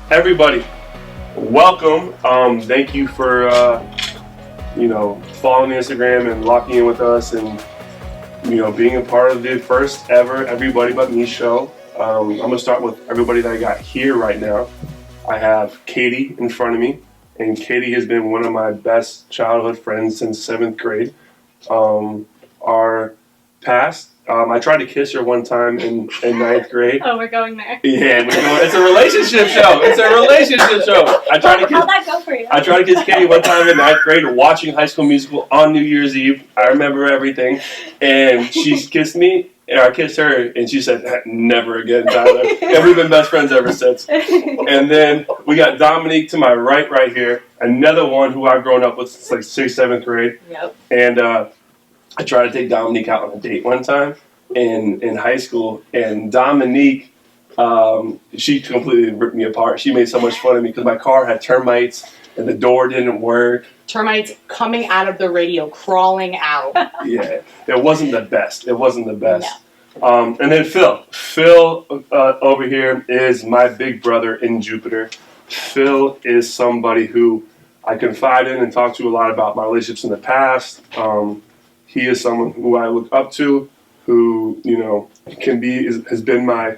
Everybody, welcome. Thank you for following the Instagram and locking in with us, and being a part of the first ever Everybody But Me show. I'm gonna start with everybody that I got here right now. I have Katie in front of me, and Katie has been one of my best childhood friends since 7th grade. Our past. I tried to kiss her one time in 9th grade. Oh, we're going there. Yeah, we're going. It's a relationship show. How'd that go for you? I tried to kiss Katie one time in 9th grade watching High School Musical on New Year's Eve. I remember everything. And she kissed me, and I kissed her, and she said, "Never again, Tyler." And we've been best friends ever since. And then we got Dominique to my right here, another one who I've grown up with since like 6th, 7th grade. Yep. And I tried to take Dominique out on a date one time in high school, and Dominique, she completely ripped me apart. She made so much fun of me because my car had termites and the door didn't work. Termites coming out of the radio, crawling out. Yeah, it wasn't the best. No. And then Phil over here is my big brother in Jupiter. Phil is somebody who I confide in and talk to a lot about my relationships in the past. He is someone who I look up to, who has been my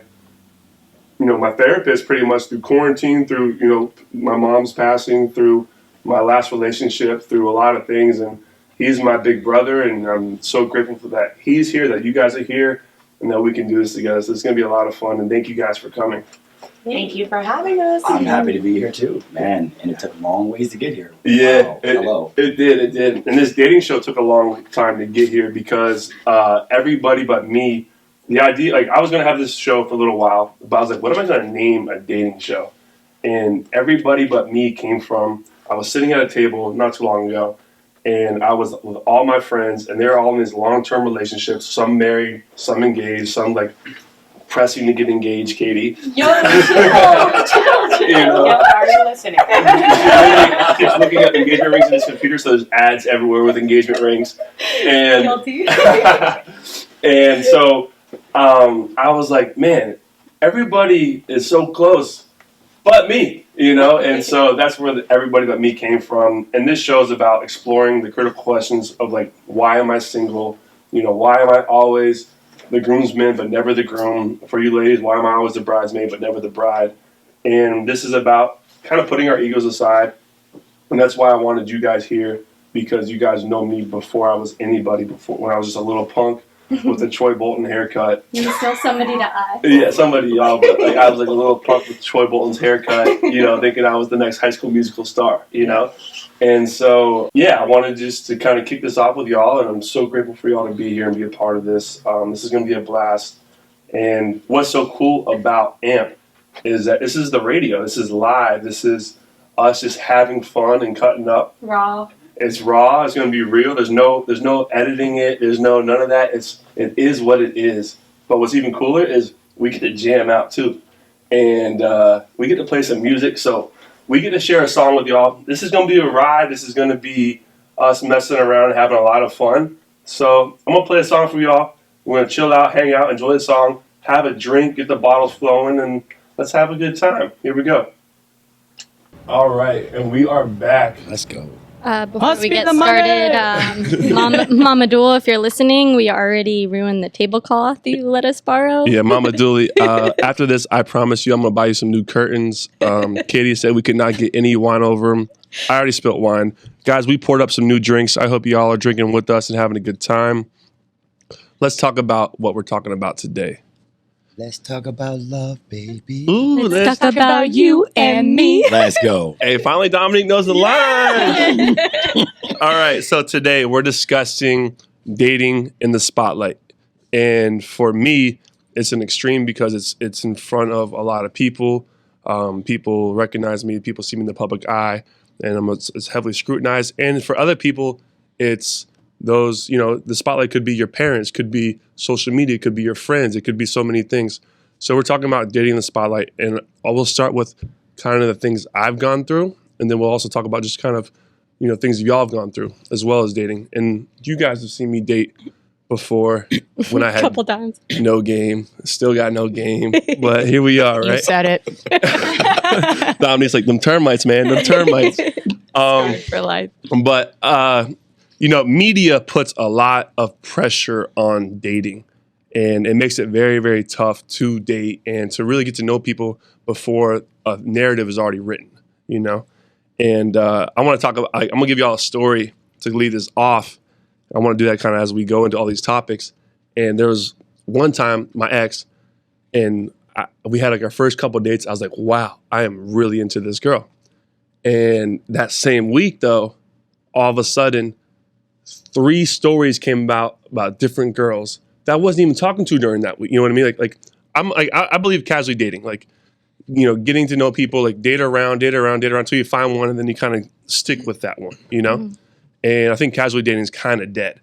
my therapist pretty much through quarantine, through my mom's passing, through my last relationship, through a lot of things. And he's my big brother, and I'm so grateful for that he's here, that you guys are here, and that we can do this together. So it's going to be a lot of fun, and thank you guys for coming. Thank you for having us. I'm happy to be here too, man. And it took long ways to get here. Yeah, wow. Hello. It did. And this dating show took a long time to get here because Everybody But Me, the idea, like I was going to have this show for a little while, but I was like, what am I going to name a dating show? And Everybody But Me came from, I was sitting at a table not too long ago, and I was with all my friends, and they're all in these long-term relationships, some married, some engaged, some like pressing to get engaged, Katie. Yo, chill. Yo, are you listening? He keeps looking at the engagement rings in his computer, so there's ads everywhere with engagement rings. And Guilty. and so I was like, man, everybody is so close, but me, And so that's where Everybody But Me came from. And this show is about exploring the critical questions of like, why am I single? Why am I always the groomsman but never the groom? For you ladies, why am I always the bridesmaid but never the bride? And this is about kind of putting our egos aside. And that's why I wanted you guys here, because you guys know me before I was anybody, before when I was just a little punk with a Troy Bolton haircut. You're still somebody to us. Yeah, somebody, y'all, but like I was like a little punk with Troy Bolton's haircut, thinking I was the next High School Musical star, And so, yeah, I wanted just to kind of kick this off with y'all, and I'm so grateful for y'all to be here and be a part of this. This is going to be a blast. And what's so cool about AMP is that this is the radio. This is live. This is us just having fun and cutting up. Raw. It's raw. It's going to be real. There's no editing it. There's none of that. It is what it is. But what's even cooler is we get to jam out too, and we get to play some music. So we get to share a song with y'all. This is going to be a ride. This is going to be us messing around and having a lot of fun. So I'm going to play a song for y'all. We're going to chill out, hang out, enjoy the song, have a drink, get the bottles flowing, and let's have a good time. Here we go. All right, and we are back. Let's go. Before we get started, Mama Dula, if you're listening, we already ruined the tablecloth you let us borrow. Yeah, Mama Dooley. After this, I promise you I'm going to buy you some new curtains. Katie said we could not get any wine over them. I already spilled wine. Guys, we poured up some new drinks. I hope y'all are drinking with us and having a good time. Let's talk about what we're talking about today. Let's talk about love, baby. Ooh, let's talk about you and me. Let's go. Hey, finally Dominique knows the line. All right, so today we're discussing dating in the spotlight. And for me, it's an extreme because it's in front of a lot of people. People recognize me, people see me in the public eye, and it's heavily scrutinized. And for other people, it's those, the spotlight could be your parents, could be social media, could be your friends, it could be so many things. So we're talking about dating in the spotlight, and I will start with kind of the things I've gone through, and then we'll also talk about just kind of, things y'all have gone through as well as dating. And you guys have seen me date before when I A had couple times. no game. Still got no game, but here we are, You right? said it. Dominique's like, them termites, man, them termites. For life. But media puts a lot of pressure on dating, and it makes it very, very tough to date and to really get to know people before a narrative is already written. And I want to talk about. I'm gonna give y'all a story to lead this off. I want to do that kind of as we go into all these topics. And there was one time my ex, and we had like our first couple dates. I was like, wow, I am really into this girl. And that same week, though, all of a sudden, 3 stories came about different girls that I wasn't even talking to during that week. You know what I mean? I believe casually dating, getting to know people, like date around until you find one, and then you kind of stick with that one. Mm-hmm. And I think casually dating is kind of dead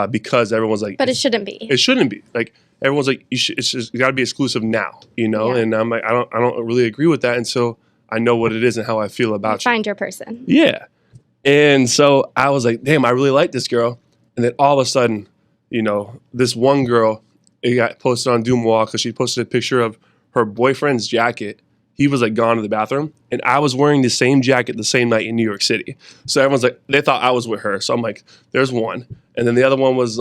because everyone's like, but it shouldn't be. It shouldn't be. Like everyone's like, it's got to be exclusive now. Yeah. And I'm like, I don't really agree with that until I know what it is and how I feel about you. Find your person. Yeah. And so I was like, damn, I really like this girl. And then all of a sudden, this one girl, it got posted on Doomois because she posted a picture of her boyfriend's jacket. He was like gone to the bathroom, and I was wearing the same jacket the same night in New York City. So everyone's like, they thought I was with her. So I'm like, there's one. And then the other one was,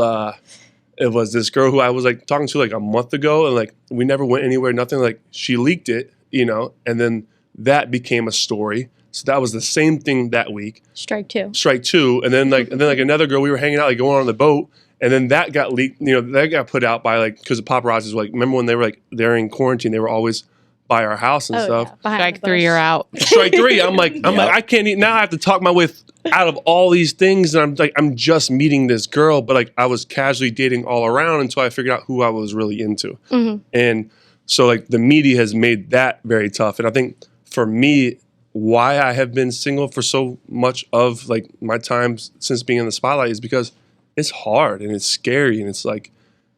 it was this girl who I was like talking to like a month ago, and like we never went anywhere, nothing. Like she leaked it, and then that became a story. So that was the same thing that week. Strike two. And then another girl, we were hanging out, like going on the boat, and then that got leaked. That got put out by because the paparazzis were like, remember when they were like they're in quarantine, they were always by our house and stuff. Yeah, Strike 3, you're out. Strike 3. I'm like, I can't eat now. I have to talk my way out of all these things, and I'm like, I'm just meeting this girl, but like I was casually dating all around until I figured out who I was really into. Mm-hmm. And so like the media has made that very tough. And I think for me, why I have been single for so much of like my time since being in the spotlight is because it's hard and it's scary, and it's like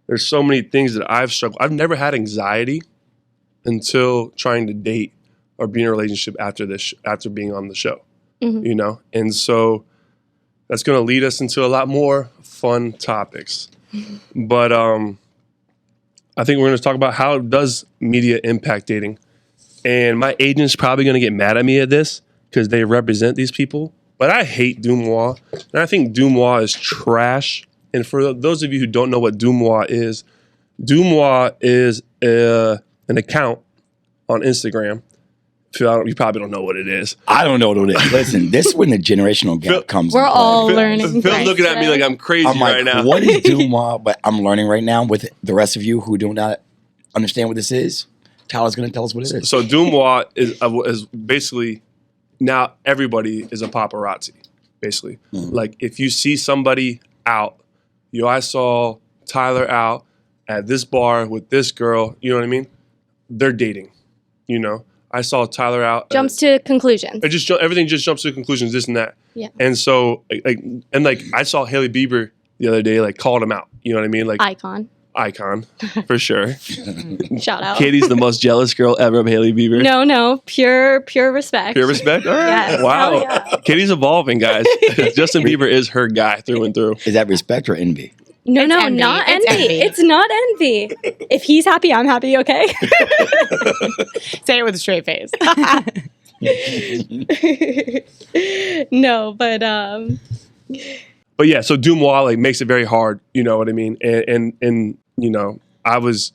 there's so many things that I've struggled. I've never had anxiety until trying to date or be in a relationship after being on the show. Mm-hmm. And so that's going to lead us into a lot more fun topics. But I think we're going to talk about how does media impact dating. And my agent's probably going to get mad at me at this because they represent these people. But I hate Doomois. And I think Doomois is trash. And for those of you who don't know what Doomois is an account on Instagram. You probably don't know what it is. I don't know what it is. Listen, this is when the generational gap comes. We're all Phil, learning. Phil's looking at me like I'm crazy I'm like, right now. what is Doomois? But I'm learning right now with the rest of you who do not understand what this is. Tyler's going to tell us what it is. So Doomois is basically now everybody is a paparazzi. Basically, like if you see somebody out, I saw Tyler out at this bar with this girl. You know what I mean? They're dating. I saw Tyler out. Jumps to conclusions. Everything just jumps to conclusions. This and that. Yeah. And so I saw Hailey Bieber the other day. Like called him out. You know what I mean? Like icon for sure. Shout out. Katie's the most jealous girl ever of Hailey Bieber. No, pure respect. Pure respect? All right. Yes. Wow. Yeah. Katie's evolving, guys. Justin Bieber is her guy through and through. Is that respect or envy? No, envy. not It's envy. envy. It's not envy. If he's happy, I'm happy, okay? Say it with a straight face. No, but But yeah, so Doomois makes it very hard, you know what I mean? And I was,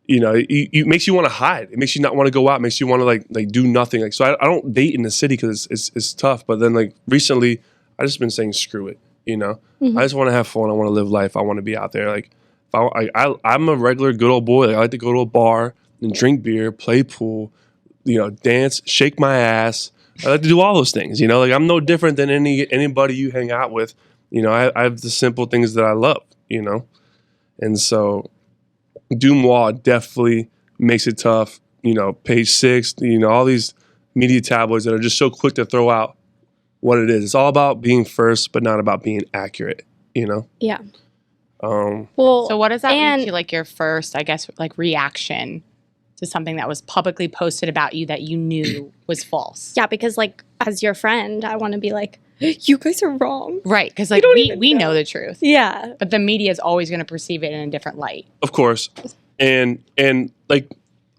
it makes you want to hide. It makes you not want to go out. It makes you want to like do nothing. Like, so I don't date in the city because it's tough. But then like recently, I just been saying screw it. Mm-hmm. I just want to have fun. I want to live life. I want to be out there. Like, I'm a regular good old boy. Like, I like to go to a bar and drink beer, play pool, dance, shake my ass. I like to do all those things. Like I'm no different than anybody you hang out with. I have the simple things that I love. And so Doomois definitely makes it tough. Page 6. All these media tabloids that are just so quick to throw out what it is. It's all about being first, but not about being accurate. yeah. Well, So what does that and- lead to, like your first, I guess, like reaction to something that was publicly posted about you that you knew was false? Yeah, because like as your friend, I want to be like, you guys are wrong. Right, because like don't we even know the truth, Yeah. but the media is always going to perceive it in a different light. Of course, and like,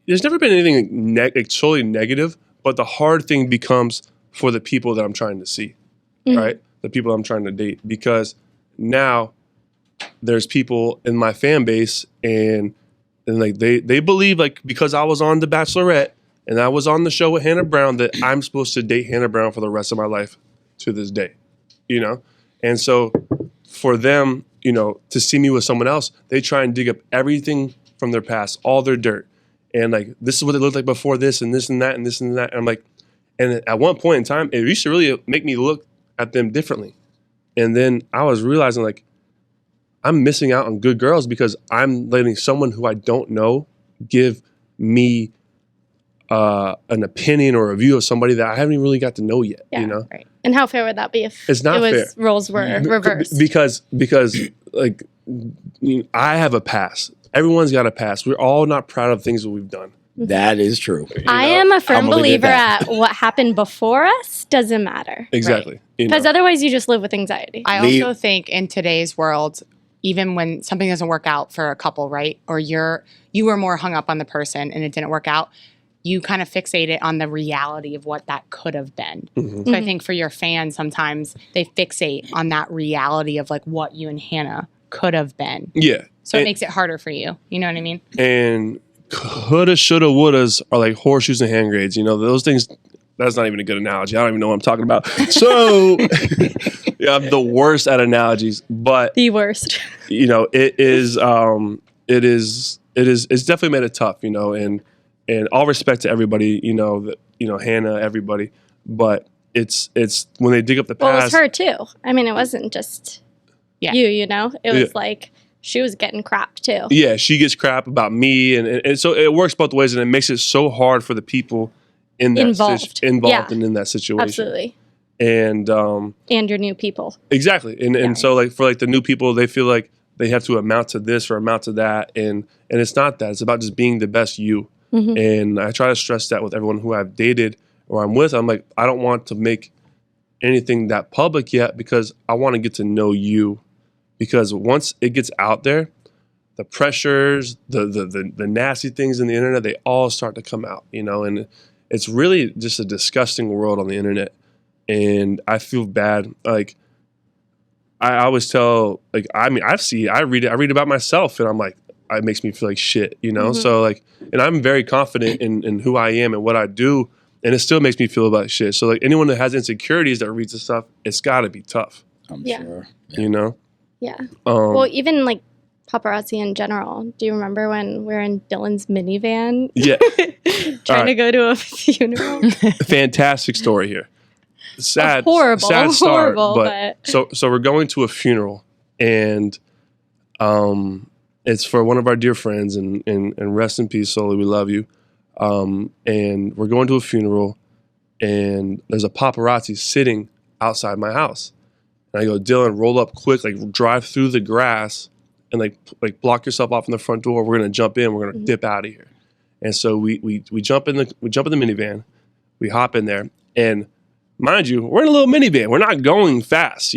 there's never been anything like totally negative, but the hard thing becomes for the people that I'm trying to see, right? The people I'm trying to date, because now there's people in my fan base and like they believe like because I was on The Bachelorette and I was on the show with Hannah Brown that I'm supposed to date Hannah Brown for the rest of my life to this day, And so for them, to see me with someone else, they try and dig up everything from their past, all their dirt. And like, this is what it looked like before this and this and that and this and that. And I'm like, and at one point in time, it used to really make me look at them differently. And then I was realizing like, I'm missing out on good girls because I'm letting someone who I don't know give me an opinion or a view of somebody that I haven't even really got to know yet. Yeah, right. And how fair would that be if it's not it was fair. Roles were reversed? Because like I have a past. Everyone's got a past. We're all not proud of things that we've done. That is true. I am a firm I'm gonna leave it believer at at what happened before us doesn't matter. Exactly. Because otherwise you just live with anxiety. I also think in today's world, even when something doesn't work out for a couple, right? Or you were more hung up on the person and it didn't work out, you kind of fixate it on the reality of what that could have been. So I think for your fans, sometimes they fixate on that reality of like what you and Hannah could have been. Yeah. So it makes it harder for you. You know what I mean? And coulda, shoulda, wouldas are like horseshoes and hand grenades. Those things. That's not even a good analogy. I don't even know what I'm talking about. So, yeah, I'm the worst at analogies. But the worst. It is. It's definitely made it tough. And all respect to everybody. Hannah, everybody. But it's when they dig up the past. Well, it was her too. I mean, it wasn't just you. It was like she was getting crap too. Yeah, she gets crap about me, and so it works both ways, and it makes it so hard for the people in that involved and in that situation. Absolutely. And your new people. Exactly. And so like for like the new people, they feel like they have to amount to this or amount to that, and it's not that. It's about just being the best you. And I try to stress that with everyone who I've dated or I'm with. I'm like, I don't want to make anything that public yet because I want to get to know you. Because once it gets out there, the pressures, the nasty things in the internet, they all start to come out, and it's really just a disgusting world on the internet. And I feel bad. Like I always tell, like, I read about myself and I'm like, it makes me feel like shit, So like, and I'm very confident in who I am and what I do. And it still makes me feel about shit. So like anyone that has insecurities that reads this stuff, it's gotta be tough. I'm sure. Yeah. Well, even like paparazzi in general. Do you remember when we were in Dylan's minivan? Yeah. trying to go to a funeral? Fantastic story here. Sad, horrible, sad start. horrible, But so we're going to a funeral, and it's for one of our dear friends, and rest in peace, Soli, we love you. And we're going to a funeral, and there's a paparazzi sitting outside my house. And I go, Dylan, roll up quick, like drive through the grass and like block yourself off in the front door. We're gonna jump in. We're gonna dip out of here. And so we jump in the minivan. We hop in there, and mind you, we're in a little minivan. We're not going fast,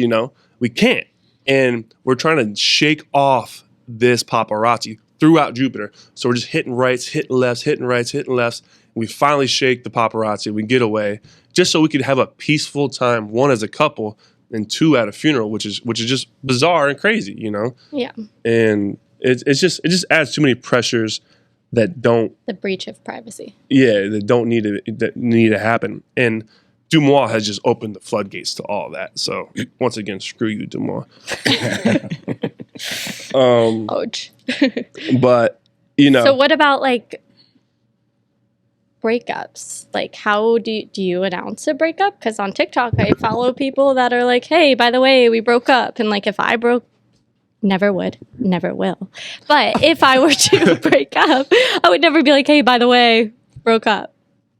We can't, and we're trying to shake off this paparazzi throughout Jupiter. So we're just hitting rights, hitting lefts, hitting rights, hitting lefts. We finally shake the paparazzi. We get away just so we could have a peaceful time. One as a couple, and two at a funeral, which is just bizarre and crazy, Yeah. And it just adds too many pressures that don't. The breach of privacy. Yeah, that need to happen. And Dumois has just opened the floodgates to all that. So once again, screw you, Dumois. Ouch. But So what about like breakups? Like how do you announce a breakup? Because on TikTok I follow people that are like, hey, by the way, we broke up. And like if I never would, never will. But if I were to break up, I would never be like, hey, by the way, broke up.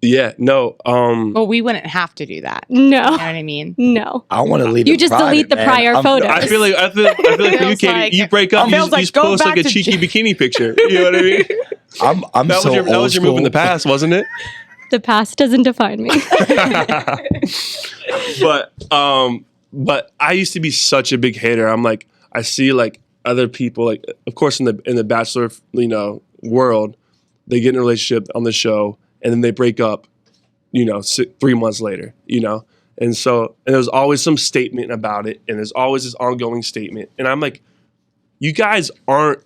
Yeah, no. Well, we wouldn't have to do that. No. You know what I mean? No. I want to leave. You it just private, delete the man. prior photos. I feel like for you, Katie, like- you break up, you feels like just go post like back a to cheeky bikini picture. You know what I mean? I'm That so was old your move in the school. past, wasn't it? The past doesn't define me. But but I used to be such a big hater. I'm like, I see like other people, like of course in the Bachelor, world, they get in a relationship on the show and then they break up, 3 months later, and there's always some statement about it, and there's always this ongoing statement, and I'm like, you guys aren't,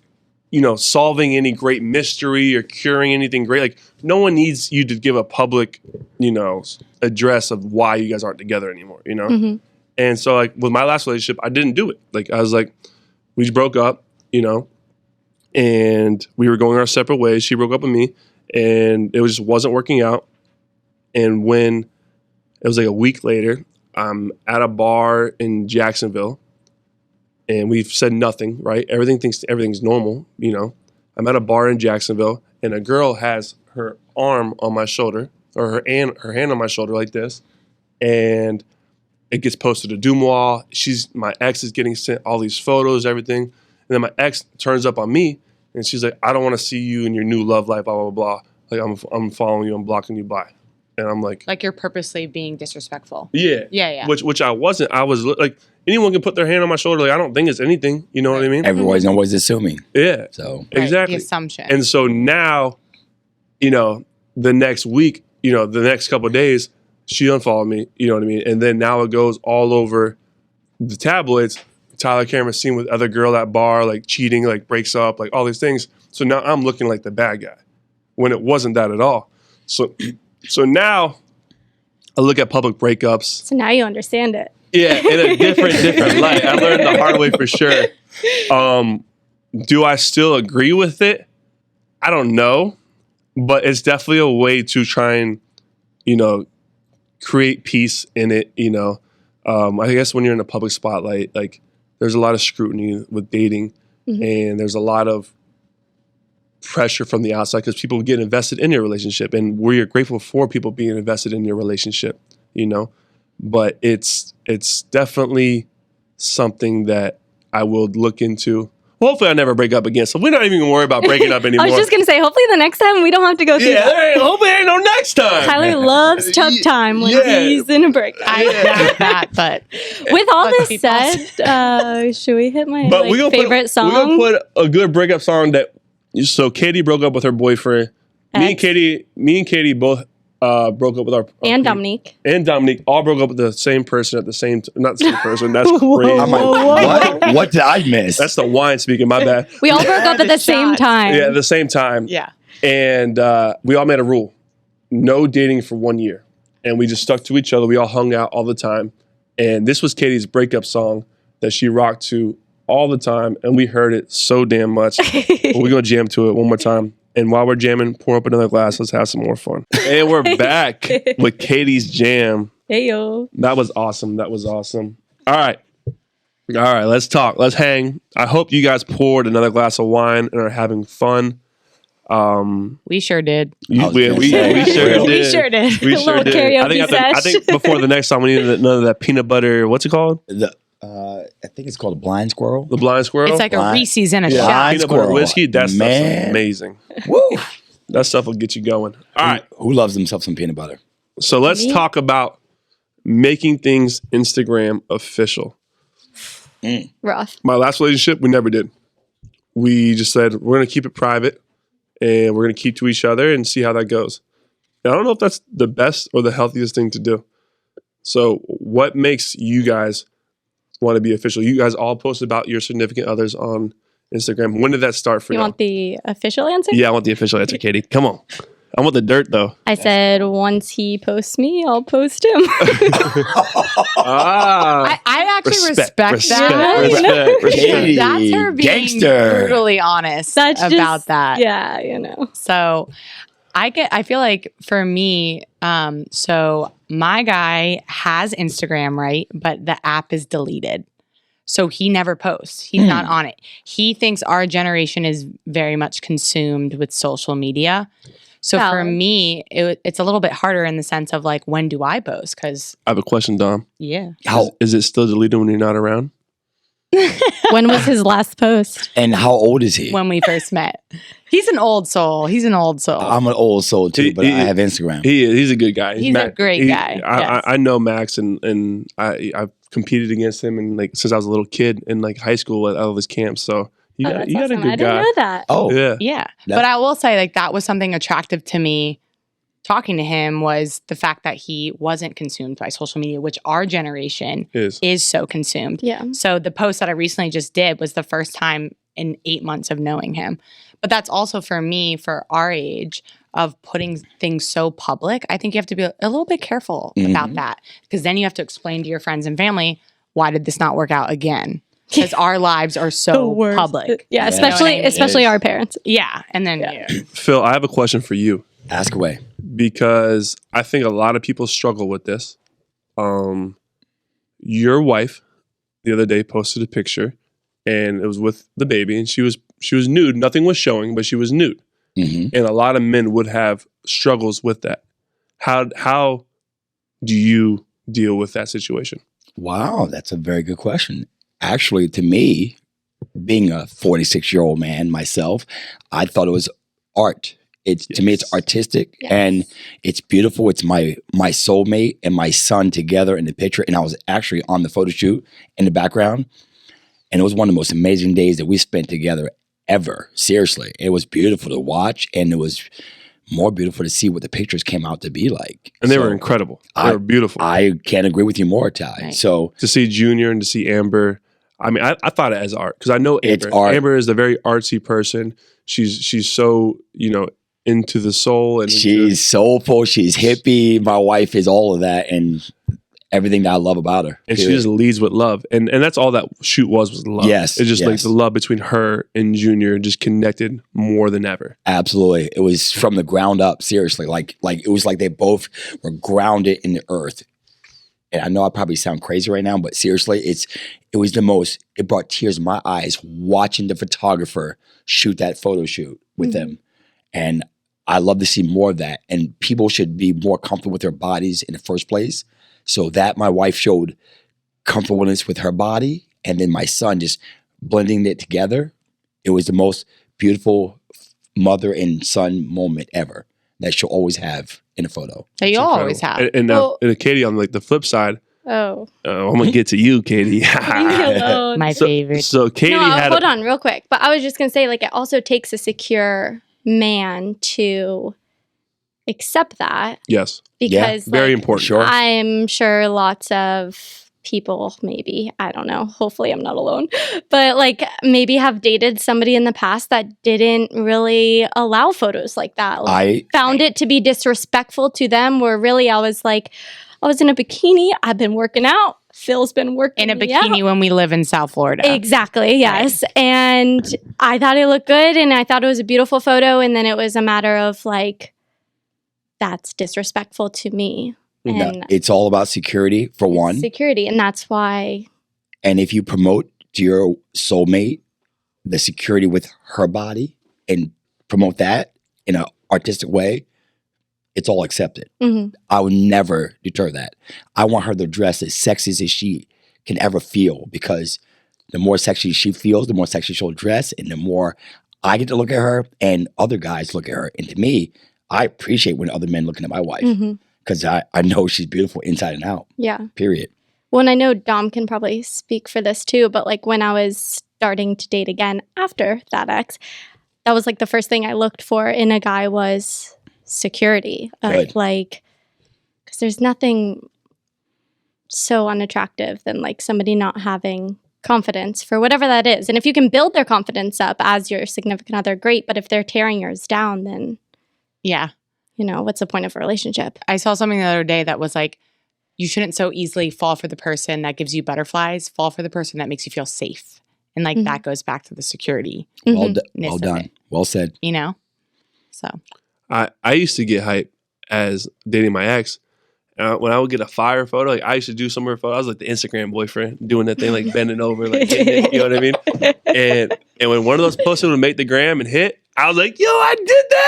solving any great mystery or curing anything great. Like, no one needs you to give a public, address of why you guys aren't together anymore, Mm-hmm. And so, like, with my last relationship, I didn't do it. Like, I was like, we just broke up, and we were going our separate ways. She broke up with me, and it just wasn't working out. And when it was like a week later, I'm at a bar in Jacksonville, and we've said nothing, right? Everything's normal, I'm at a bar in Jacksonville, and a girl has her arm on my shoulder, or her hand on my shoulder like this, and it gets posted to Dumois. My ex is getting sent all these photos, everything, and then my ex turns up on me, and she's like, "I don't want to see you in your new love life, blah blah blah. Like I'm following you, I'm blocking you, bye." And I'm like Like you're purposely being disrespectful. Yeah. Yeah. Which I wasn't. I was like, anyone can put their hand on my shoulder. Like, I don't think it's anything. You know what I mean? Everybody's always assuming. Yeah. So Right, Exactly. the assumption. And so now, the next week, the next couple of days, she unfollowed me. You know what I mean? And then now it goes all over the tabloids. Tyler Cameron's seen with other girl at bar, like cheating, like breaks up, like all these things. So now I'm looking like the bad guy when it wasn't that at all. So now I look at public breakups. So now you understand it. Yeah, in a different light. I learned the hard way for sure. Do I still agree with it? I don't know, but it's definitely a way to try and, create peace in it. I guess when you're in a public spotlight, like there's a lot of scrutiny with dating, and there's a lot of pressure from the outside because people get invested in your relationship, and we're grateful for people being invested in your relationship, but it's definitely something that I will look into. Hopefully I never break up again, so we're not even gonna worry about breaking up anymore. I was just going to say, hopefully the next time we don't have to go through that. Hopefully ain't no next time. Tyler loves tough time when Yeah. he's in a breakup. I doubt that, but With all Let's this be said, should we hit my But we gonna favorite song? We're gonna put a good breakup song that. So Katie broke up with her boyfriend. Me and Katie both broke up with our and Dominique. and Dominique all broke up with the same person at the same not the same person. That's crazy. I'm like, what did I miss? That's the wine speaking. My bad. We all broke up at the same time. Yeah, at the same time. yeah. And we all made a rule: no dating for 1 year. And we just stuck to each other. We all hung out all the time. And this was Katie's breakup song that she rocked to all the time, and we heard it so damn much. But we're gonna jam to it one more time. And while we're jamming, pour up another glass. Let's have some more fun. And we're back with Katie's jam. Hey yo. That was awesome. All right. Let's talk. Let's hang. I hope you guys poured another glass of wine and are having fun. We sure did. We sure We did. sure did. We A sure little did. karaoke I think before the next song, we need none of that peanut butter. What's it called? I think it's called a blind squirrel. The blind squirrel. It's like a Blind- Reese's in a Yeah. shot. Peanut butter squirrel. whiskey. That stuff's Man. amazing. Woo! That stuff will get you going. All right. Who loves himself some peanut butter? So let's Me? talk about making things Instagram official. Rough. My last relationship, we never did. We just said we're going to keep it private and we're going to keep to each other and see how that goes. And I don't know if that's the best or the healthiest thing to do. So what makes you guys want to be official? You guys all post about your significant others on Instagram. When did that start for You you? want the official answer? Yeah, I want the official answer, Katie. Come on. I want the dirt though. I said once he posts me, I'll post him. Ah. I actually respect that. Katie, That's her being gangster. brutally honest That's about just, that. Yeah, So I feel like for me, so my guy has Instagram, right? But the app is deleted. So he never posts. He's not on it. He thinks our generation is very much consumed with social media. So for Valid. me, it's a little bit harder in the sense of like, when do I post? Because I have a question, Dom. yeah, How Is it still deleted when you're not around? When was his last post? And how old is he? When we first met. He's an old soul. I'm an old soul too, but I have Instagram. He's a good guy. He's a great guy. Yes. I know Max, and I've competed against him, and like since I was a little kid in like high school at all of his camps. So you got That's a awesome. good I guy. didn't know that. Oh, Yeah. Yeah. But I will say, like, that was something attractive to me talking to him, was the fact that he wasn't consumed by social media, which our generation is so consumed. Yeah. So the post that I recently just did was the first time in 8 months of knowing him. But that's also for me, for our age, of putting things so public. I think you have to be a little bit careful about that, because then you have to explain to your friends and family, why did this not work out again? Because our lives are so public. Yeah, You know what I mean? especially our parents. Yeah. And then Phil, I have a question for you, ask away. because I think a lot of people struggle with this. Your wife the other day posted a picture, and it was with the baby, and she was nude. Nothing was showing, but she was nude. Mm-hmm. And a lot of men would have struggles with that. How do you deal with that situation? Wow, that's a very good question. Actually, to me, being a 46-year-old man myself, I thought it was art. To me, it's artistic and it's beautiful. It's my soulmate and my son together in the picture. And I was actually on the photo shoot in the background. And it was one of the most amazing days that we spent together ever. Seriously. It was beautiful to watch. And it was more beautiful to see what the pictures came out to be like. And they were incredible. They were beautiful. I can't agree with you more, Ty. Right. So to see Junior and to see Amber, I mean, I thought it as art, because I know Amber. It's art. Amber is a very artsy person. She's so, into the soul, and she's soulful. She's hippie. My wife is all of that and everything that I love about her. And she just leads with love. And that's all that shoot was love. Yes. It's just like the love between her and Junior just connected more than ever. Absolutely. It was from the ground up, seriously. Like it was like they both were grounded in the earth. And I know I probably sound crazy right now, but seriously, it brought tears in my eyes watching the photographer shoot that photo shoot with them. And I love to see more of that. And people should be more comfortable with their bodies in the first place. So that my wife showed comfortableness with her body, and then my son just blending it together. It was the most beautiful mother and son moment ever that she'll always have in a photo. That you'll always have. And Katie, on like the flip side, I'm gonna get to you, Katie. Leave me alone. My favorite. So Katie hold on real quick. But I was just gonna say, like, it also takes a secure man to accept that. Yes. Because very important. Sure. I'm sure lots of people, maybe, I don't know, hopefully I'm not alone, but like maybe have dated somebody in the past that didn't really allow photos like that. Like, I found it to be disrespectful to them, where really I was like, I was in a bikini, I've been working out, Phil's been working in a bikini when we live in South Florida. Exactly, yes. Right. And I thought it looked good and I thought it was a beautiful photo, and then it was a matter of like, that's disrespectful to me. And it's all about security, for one. Security, and that's why. And if you promote to your soulmate the security with her body and promote that in an artistic way, it's all accepted. Mm-hmm. I would never deter that. I want her to dress as sexy as she can ever feel, because the more sexy she feels, the more sexy she'll dress, and the more I get to look at her and other guys look at her. And to me, I appreciate when other men looking at my wife, because I know she's beautiful inside and out. Yeah. Period. Well, and I know Dom can probably speak for this too, but like when I was starting to date again after that ex, that was like the first thing I looked for in a guy was security. Like, because there's nothing so unattractive than like somebody not having confidence for whatever that is. And if you can build their confidence up as your significant other, great. But if they're tearing yours down, then what's the point of a relationship? I saw something the other day that was like, you shouldn't so easily fall for the person that gives you butterflies. Fall for the person that makes you feel safe. And like that goes back to the security. Well done. Well said. So I used to get hype as dating my ex. When I would get a fire photo, like I used to do some of her photos. I was like the Instagram boyfriend doing that thing, like bending over, like hitting it, you know what I mean? And when one of those posted would make the gram and hit, I was like, yo, I did that.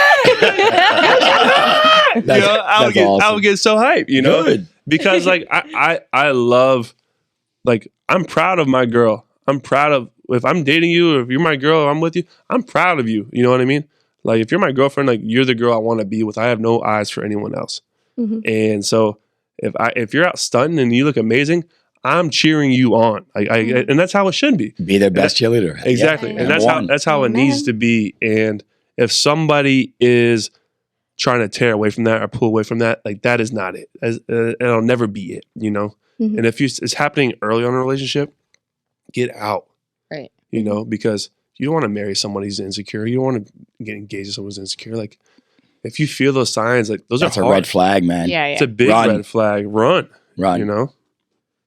I would get so hyped, Good. because like I love, like I'm proud of my girl. I'm proud of, if I'm dating you, or if you're my girl, or I'm with you, I'm proud of you. You know what I mean? Like, if you're my girlfriend, like, you're the girl I want to be with. I have no eyes for anyone else. Mhm. And so if you're out stunting and you look amazing, I'm cheering you on. And that's how it should be. Be their best cheerleader. Exactly. Yeah. And Number one. that's how it Amen. needs to be. And if somebody is trying to tear away from that or pull away from that, like, that is not it. It'll never be it, you know? Mhm. And if it's happening early on in a relationship, get out. Right. You know, because you don't want to marry someone who's insecure. You don't want to get engaged with someone who's insecure. Like, if you feel those signs, like, those That's are a hard. red flag, man. Yeah. It's a big Run. red flag. Run. You know?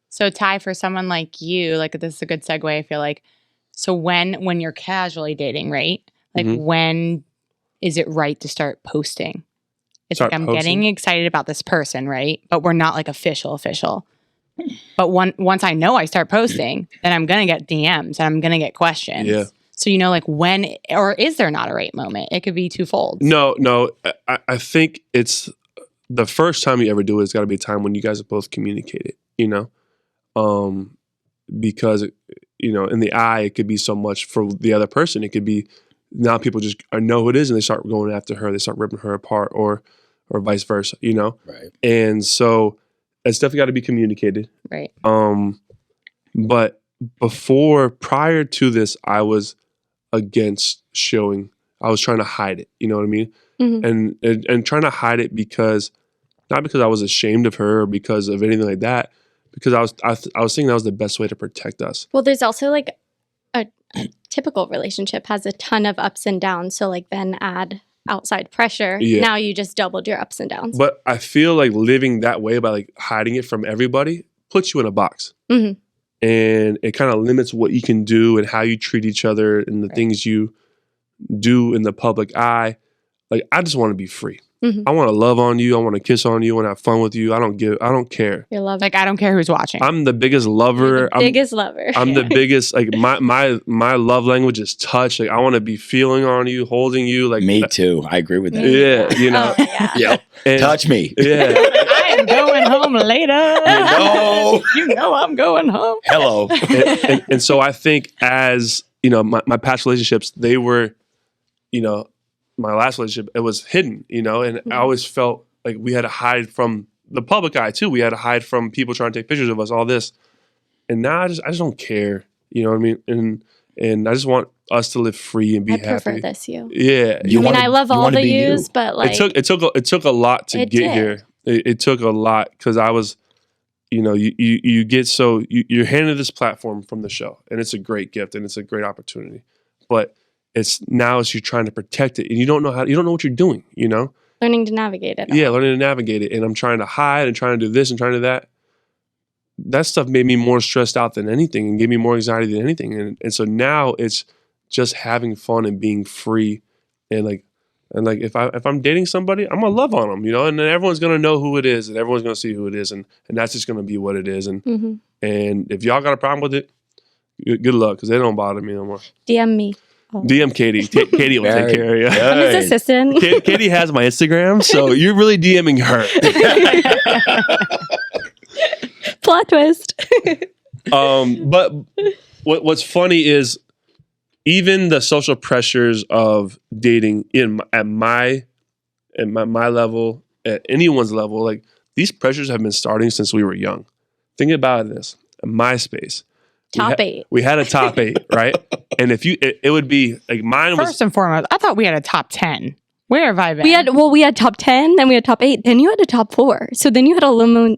So Ty, for someone like you, like, this is a good segue, I feel like. So when you're casually dating, right? Like, Mhm. when is it right to start posting? It's Start like, I'm posting? getting excited about this person, right? But we're not like official. But once I know I start posting, then I'm going to get DMs and I'm going to get questions. Yeah. So, you know, like, when, or is there not a right moment? It could be twofold. No. I think it's the first time you ever do it's got to be a time when you guys have both communicated, you know? Because, you know, in the eye, it could be so much for the other person. It could be now people just know who it is and they start going after her. They start ripping her apart or vice versa, you know? Right. And so it's definitely got to be communicated. Right. But prior to this, I was against showing. I was trying to hide it. You know what I mean? Mhm. And trying to hide it not because I was ashamed of her or because of anything like that, because I was thinking that was the best way to protect us. Well, there's also like a typical relationship has a ton of ups and downs. So like then add outside pressure. Yeah. Now you just doubled your ups and downs. But I feel like living that way by like hiding it from everybody puts you in a box. Mhm. And it kind of limits what you can do and how you treat each other and the things you do in the public eye. Like, I just want to be free. Mhm. I want to love on you. I want to kiss on you. I want to have fun with you. I don't care. Your love. Like, I don't care who's watching. I'm the biggest lover. You're the biggest lover. I'm the biggest, like, my love language is touch. Like, I want to be feeling on you, holding you. Like, Me too. I agree with that. Yeah, you know. Oh, yeah. Yep. And- Touch me. Yeah. I am going home later. You know. You know I'm going home. Hello. and so I think, as you know, my past relationships, they were, you know, my last relationship, it was hidden, you know, and I always felt like we had to hide from the public eye too. We had to hide from people trying to take pictures of us, all this. And now I just don't care, you know what I mean? And I just want us to live free and be I happy. prefer this you. Yeah. I love all the yous, but like It took a lot to It get did. here. It took a lot because I was, you know, you get so you're handed this platform from the show, and it's a great gift and it's a great opportunity, but it's you're trying to protect it, and you don't know what you're doing, you know. learning to navigate it. Yeah, learning to navigate it, and I'm trying to hide and trying to do this and trying to do that. That stuff made me more stressed out than anything, and gave me more anxiety than anything, and so now it's just having fun and being free, and like if I'm dating somebody, I'm gonna love on them, you know, and then everyone's gonna know who it is, and everyone's gonna see who it is, and that's just gonna be what it is, and Mhm. and if y'all got a problem with it, good luck, because they don't bother me no more. DM me. DM Katie. Katie will take care of you. I'm his assistant. Katie has my Instagram, so you're really DMing her. Plot twist. But what's funny is even the social pressures of dating at my level, at anyone's level, like these pressures have been starting since we were young. Think about this: MySpace. Top 8. We had a top 8, right? And if it would be like mine was First and foremost, I thought we had a top 10. Where have I been? We had top 10, then we had top 8, then you had a top 4. So then you had to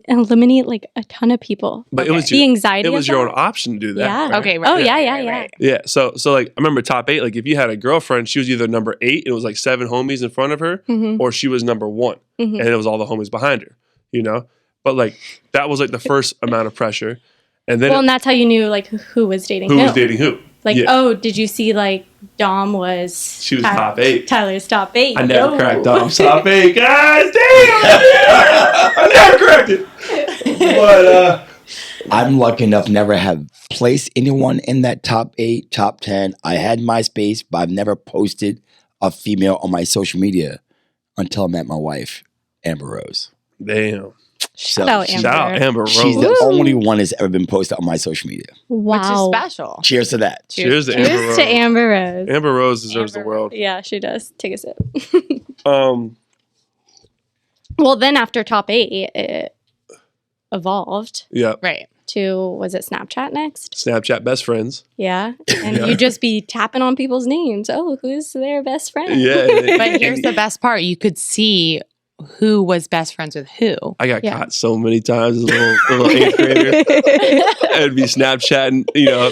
eliminate like a ton of people. But it was the anxiety. It was of your that. own option to do that. Yeah. right? Okay. Right, Oh, right, yeah. right. Yeah. So like I remember top 8. Like if you had a girlfriend, she was either number 8. It was like 7 homies in front of her, Mhm. or she was number 1, Mhm. and it was all the homies behind her. You know. But like that was like the first amount of pressure, and then And that's how you knew like who was dating who was dating who? Like, Yeah. oh, did you see like Dom was She was top 8. Tyler's top 8. I never Yo. cracked Dom's top 8. Guys, damn! I never cracked it. But I'm lucky enough never have placed anyone in that top 8, top 10. I had MySpace, but I've never posted a female on my social media until I met my wife, Amber Rose. damn. Shout out Amber. Shout out Amber Rose. She's the Woo. only one that's ever been posted on my social media. Which is Wow. special. Cheers to that. Cheers to Amber Cheers Rose. to Amber Rose. Amber Rose deserves the Amber world. Yeah, she does. Take a sip. Well, then after top 8, it evolved Yeah. Right. to, was it Snapchat next? Snapchat best friends. Yeah. And Yeah. you just be tapping on people's names. Oh, who's their best friend? Yeah. But here's the best part. You could see who was best friends with who. I got Yeah. caught so many times as a little 8th grader. I'd be Snapchatting,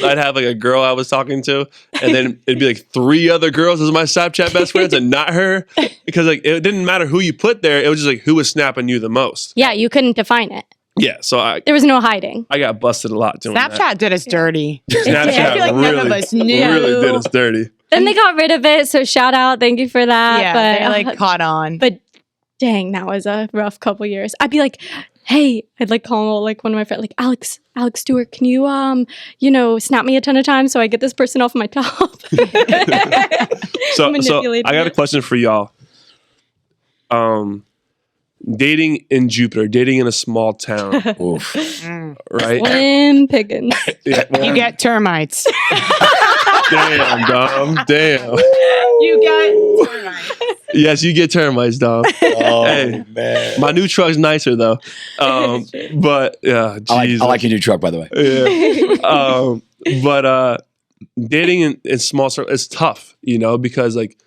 I'd have like a girl I was talking to, and then it'd be like 3 other girls as my Snapchat best friends and not her. Because like it didn't matter who you put there, it was just like who was snapping you the most. Yeah, you couldn't define it. Yeah, so I There was no hiding. got busted a lot doing that. Snapchat did us dirty. Snapchat I feel like none of us knew. really did us dirty. Then they got rid of it, so shout out. Thank you for that. Yeah, but, they caught on. but dang, that was a rough couple years. I'd be like, hey, I'd like call like one of my friends, like Alex Stewart, can you snap me a ton of times so I get this person off my top? So Manipulating I got a it. question for y'all. Dating in Jupiter, dating in a small town, Oof. right? Slim pickings. Yeah, well, You get termites. damn, Dom. Damn. You get termites. Yes, you get termites, Dom. Oh, Hey. man. My new truck's nicer though. But yeah, Jesus. I like your new truck, by the way. Yeah. But dating in small circles is tough, because like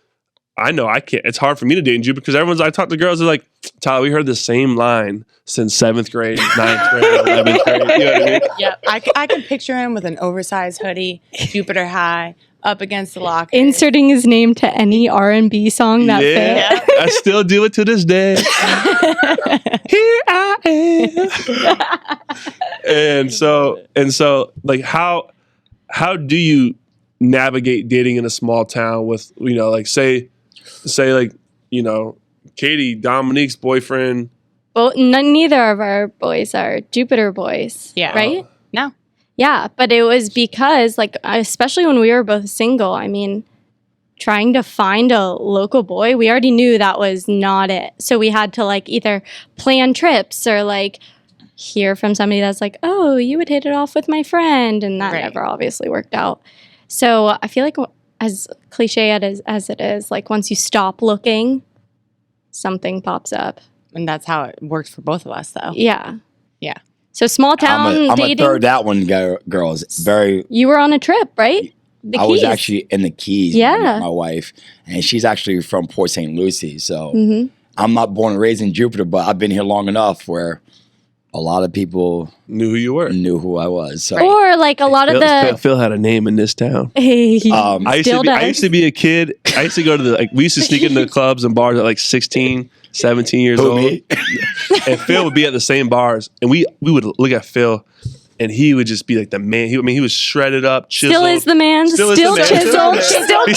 I know I can't. It's hard for me to date in Jupiter because I talk to girls, they're like, Tyler, we heard the same line since 7th grade, 9th grade, 11th grade. You know what I mean? Yep. I can picture him with an oversized hoodie, Jupiter High, up against the locker. Inserting his name to any R&B song that Yeah, fit. I still do it to this day. Here I am. and so, like, how do you navigate dating in a small town with, like, say, like, Katie, Dominique's boyfriend. Well, neither of our boys are Jupiter boys. Yeah. Right? No. Yeah, but it was because, like, especially when we were both single, I mean, trying to find a local boy, we already knew that was not it. So we had to, like, either plan trips or, like, hear from somebody that's like, oh, you would hit it off with my friend. And that Right. never obviously worked out. So I feel like, as cliche as it is, like, once you stop looking, something pops up. And that's how it worked for both of us, though. Yeah. Yeah. So small town I'm a dating. third that one, girls. Very. You were on a trip, right? The I was Keys. actually in the Keys Yeah. with my wife, and she's actually from Port St. Lucie. So Mhm. I'm not born and raised in Jupiter, but I've been here long enough where a lot of people Knew who you were. knew who I was. So Or like a lot of Phil had a name in this town. Hey, Um, I used still I does. used to be a kid. I used to go to we used to sneak into the clubs and bars at like 16, 17 years who old. me? And Phil would be at the same bars, and we would look at Phil, and he would just be like the man. He was shredded up, chiseled. Still is the man. Still, is the man. chiseled. He Still He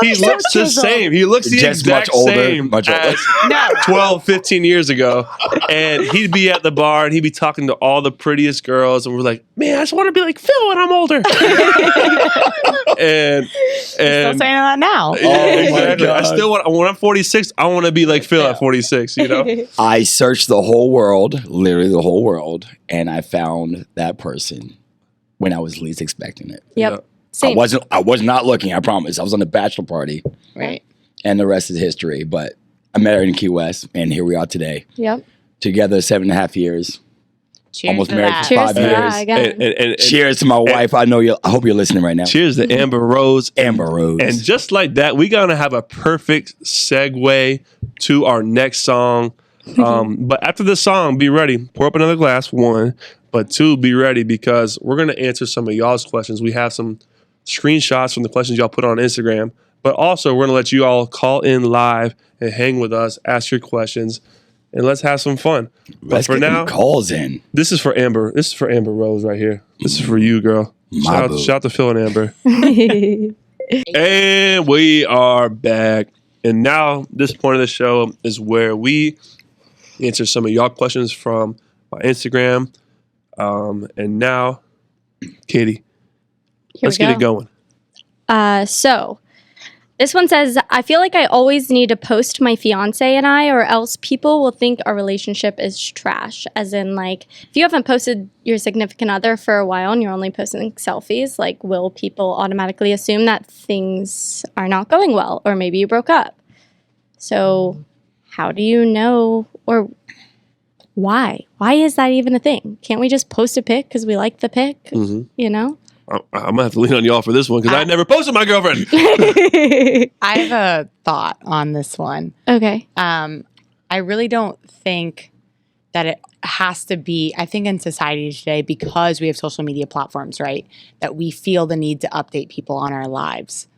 chiseled. looks the same. He looks the Just exact much older, same much older. as 12, 15 years ago. And he'd be at the bar, and he'd be talking to all the prettiest girls, and we're like, man, I just want to be like Phil when I'm older. and Still saying that now. yeah, Oh my exactly. I God. still want. When I'm 46, I want to be like Phil at 46. I searched the whole world, literally the whole world, and I found that person when I was least expecting it. Yep. Same. I was not looking, I promise. I was on the bachelor party, Right. and the rest is history. But I met her in Key West, and here we are today. Yep. Together 7.5 years. Cheers Almost to married that. for Cheers 5 to years. that again. And Cheers to my wife. I hope you're listening right now. cheers to Amber Rose. Amber Rose. And just like that, we're gonna have a perfect segue to our next song. But after this song, be ready. Pour up another glass, 1. But 2, be ready because we're gonna answer some of y'all's questions. We have some screenshots from the questions y'all put on Instagram. But also, we're gonna let you all call in live and hang with us, ask your questions, and let's have some fun. But Let's for get them now, calls in. this is for Amber. This is for Amber Rose right here. This is for you, girl. My boo. Shout out to Phil and Amber. And we are back. And now this point of the show is where we answer some of y'all questions from my Instagram. And now, Katie, Here let's we get go. it going. So This one says, I feel like I always need to post my fiance and I, or else people will think our relationship is trash. As in, like, if you haven't posted your significant other for a while and you're only posting selfies, like, will people automatically assume that things are not going well, or maybe you broke up? So how do you know, or why? Why is that even a thing? Can't we just post a pic because we like the pic, you know? I'm gonna have to lean on y'all for this one because I never posted my girlfriend. I have a thought on this one. Okay. I really don't think that it has to be, I think in society today, because we have social media platforms, right, that we feel the need to update people on our lives.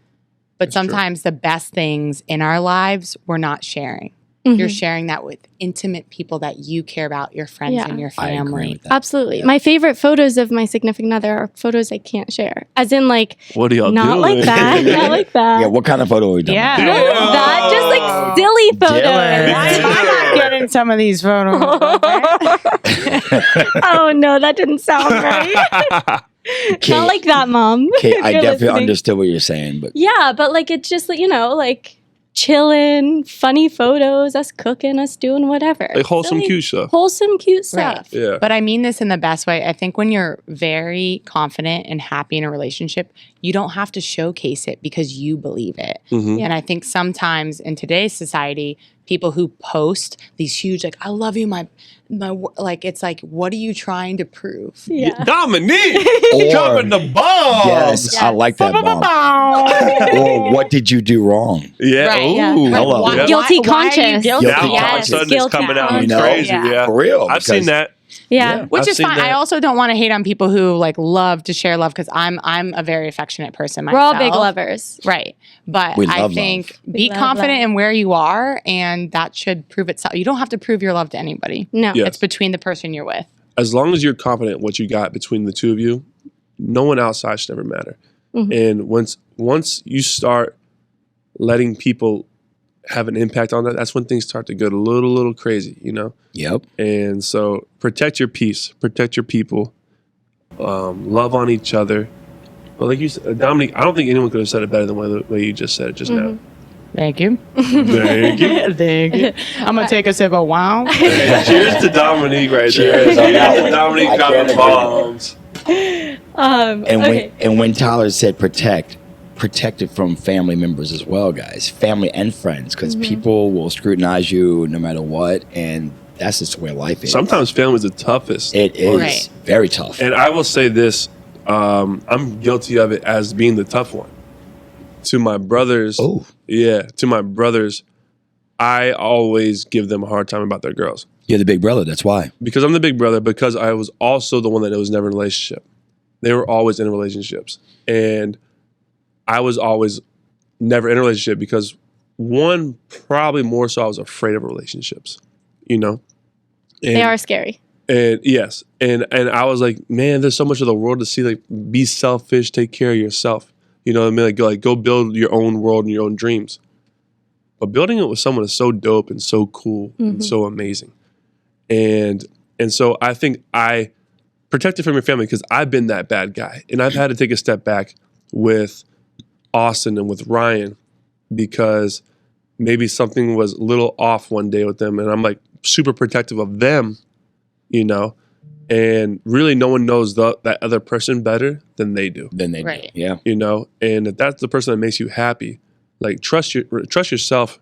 But sometimes the best things in our lives we're not sharing. You're sharing that with intimate people that you care about, your friends and your I agree family. with that. Absolutely. My favorite photos of my significant other are photos I can't share. As in, like, What are y'all not doing? like that. Not like that. Yeah, what kind of photo are we talking Yeah. about? That just like silly photos. Dylan. Why am I not getting some of these photos? Oh no, that didn't sound right. Not like that, Mom. Okay, if I you're definitely listening. understood what you're saying, but Yeah, but like it's just like, you know, like chilling, funny photos, us cooking, us doing whatever. Like wholesome, Silly, cute stuff. Wholesome, cute Right. stuff. Yeah. But I mean this in the best way. I think when you're very confident and happy in a relationship, you don't have to showcase it because you believe it. Mhm. And I think sometimes in today's society, people who post these huge, like, I love you, my, like, it's like, what are you trying to prove? Yeah. Dominique Or- dropping the bomb. yes, I like that bomb. Or what did you do wrong? Yeah. Right, Ooh. yeah. Hello. Why- Guilty why are you conscious. guilty? Guilty Now all of a conscious. sudden it's Guilty coming out conscious. crazy. Yeah. Yeah. For real. I've seen because- that. Yeah. Which I've is seen fine. that. I also don't want to hate on people who like love to share love because I'm a very affectionate person We're myself. all big lovers. Right. But We I love think love. be We love confident love. in where you are and that should prove itself. You don't have to prove your love to anybody. No. Yeah. It's between the person you're with. As long as you're confident in what you got between the two of you, no one outside should ever matter. And once you start letting people have an impact on that, that's when things start to get a little crazy, you know? Yep. And so protect your peace, protect your people, love on each other. But like you said, Dominique, I don't think anyone could have said it better than the way you just said it just now. Thank you. Thank you. Thank you. I'm going to take a sip of wow. Cheers to Dominique right Cheers there. on that Cheers to one. Dominique I dropping can't agree. bombs. And okay. when Tyler said protect it from family members as well, guys, family and friends, because people will scrutinize you no matter what, and that's just the way life is. Sometimes family's the toughest. it is Right. very tough. And I will say this, I'm guilty of it as being the tough one. To my brothers, to my brothers, I always give them a hard time about their girls. You're the big brother, that's why. Because I'm the big brother, because I was also the one that was never in a relationship. They were always in relationships. And I was always never in a relationship because one, probably more so I was afraid of relationships, you know? And, They are scary. And yes. And I was like, man, there's so much of the world to see. Like, be selfish, take care of yourself. You know what I mean? Like go build your own world and your own dreams. But building it with someone is so dope and so cool and so amazing. And so I think I protected from your family because I've been that bad guy. And I've had to take a step back with Austin and with Ryan because maybe something was a little off one day with them. And I'm like super protective of them, you know, and really no one knows that other person better than they do, Then they Right. do. Yeah. you know? And if that's the person that makes you happy, like trust yourself.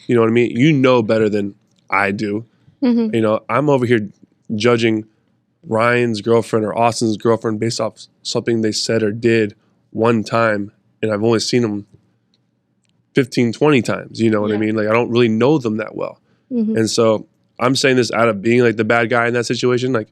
You know what I mean? You know better than I do. You know, I'm over here judging Ryan's girlfriend or Austin's girlfriend based off something they said or did one time, and I've only seen them 15, 20 times. You know what I mean? Like, I don't really know them that well. And so I'm saying this out of being like the bad guy in that situation. Like,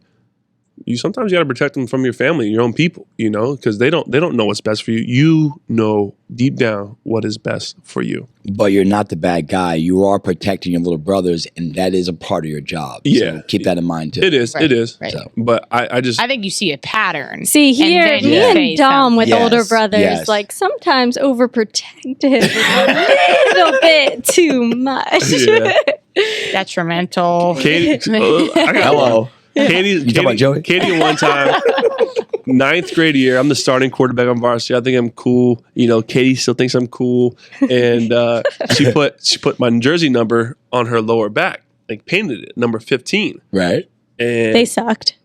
you sometimes you got to protect them from your family, your own people, you know, because they don't know what's best for you. You know deep down what is best for you. But you're not the bad guy. You are protecting your little brothers, and that is a part of your job. Yeah. So keep that in mind too. It is. Right, It is. right. So, But I just I think you see a pattern. See here, then me you and say Dom something. with Yes, older brothers, yes. like sometimes overprotective is a little bit too much. Yeah. Detrimental. Katie, I got hello. Katie, talking about Joey? Katie one time, ninth grade year. I'm the starting quarterback on varsity. I think I'm cool. Katie still thinks I'm cool, and she put my jersey number on her lower back, like painted it, number 15. Right. And They sucked.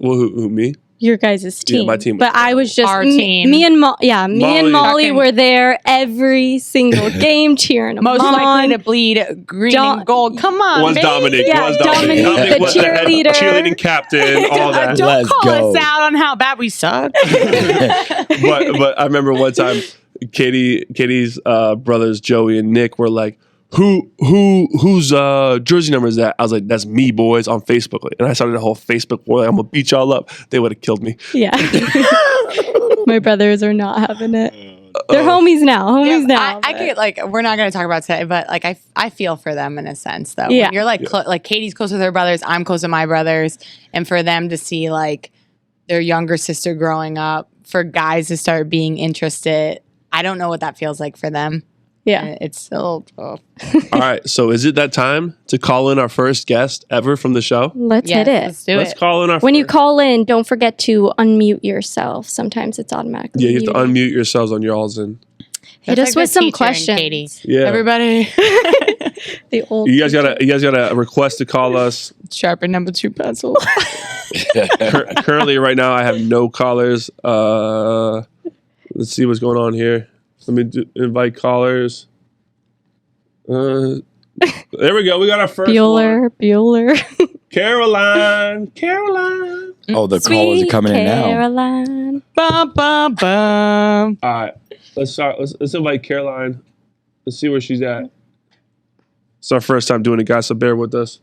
Well, who me? Your guys' team. Yeah, my team. But I was just Our team. Me and Molly Molly. Molly were there every single game cheering them Most on. likely to bleed green and gold. Come on, Was baby. Dominic? Yeah, was Dominic, the was head cheerleader. cheerleading captain, all that. Don't Let's call go. us out on how bad we suck. But I remember one time, Katie's brothers Joey and Nick were like, whose jersey number is that? I was like, that's me, boys, on Facebook. And I started a whole Facebook war. I'm gonna beat y'all up. They would have killed me. Yeah. My brothers are not having it. They're homies now. I but- get like we're not going to talk about today, but like I feel for them in a sense though. Yeah. When you're like like Katie's close with her brothers, I'm close with my brothers, and for them to see like their younger sister growing up, for guys to start being interested, I don't know what that feels like for them. Yeah. And it's still tough. All right, so is it that time to call in our first guest ever from the show? Let's Yes, hit it. let's do Let's it. call in our When you first. call in, don't forget to unmute yourself. Sometimes it's automatically. Yeah, you have to muted. unmute yourselves on y'all's end. Hit That's us like with the some teacher and questions. Katie. Yeah. Everybody, The old. You guys gotta request to call us. sharpen number 2 pencil. Currently, right now, I have no callers. Let's see what's going on here. Let me invite callers. There we go. We got our first one. Bueller. Caroline. Oh, the callers are coming in now. Caroline. Bum, bum, bum. All right, let's start. Let's invite Caroline. Let's see where she's at. It's our first time doing it, guys, so bear with us.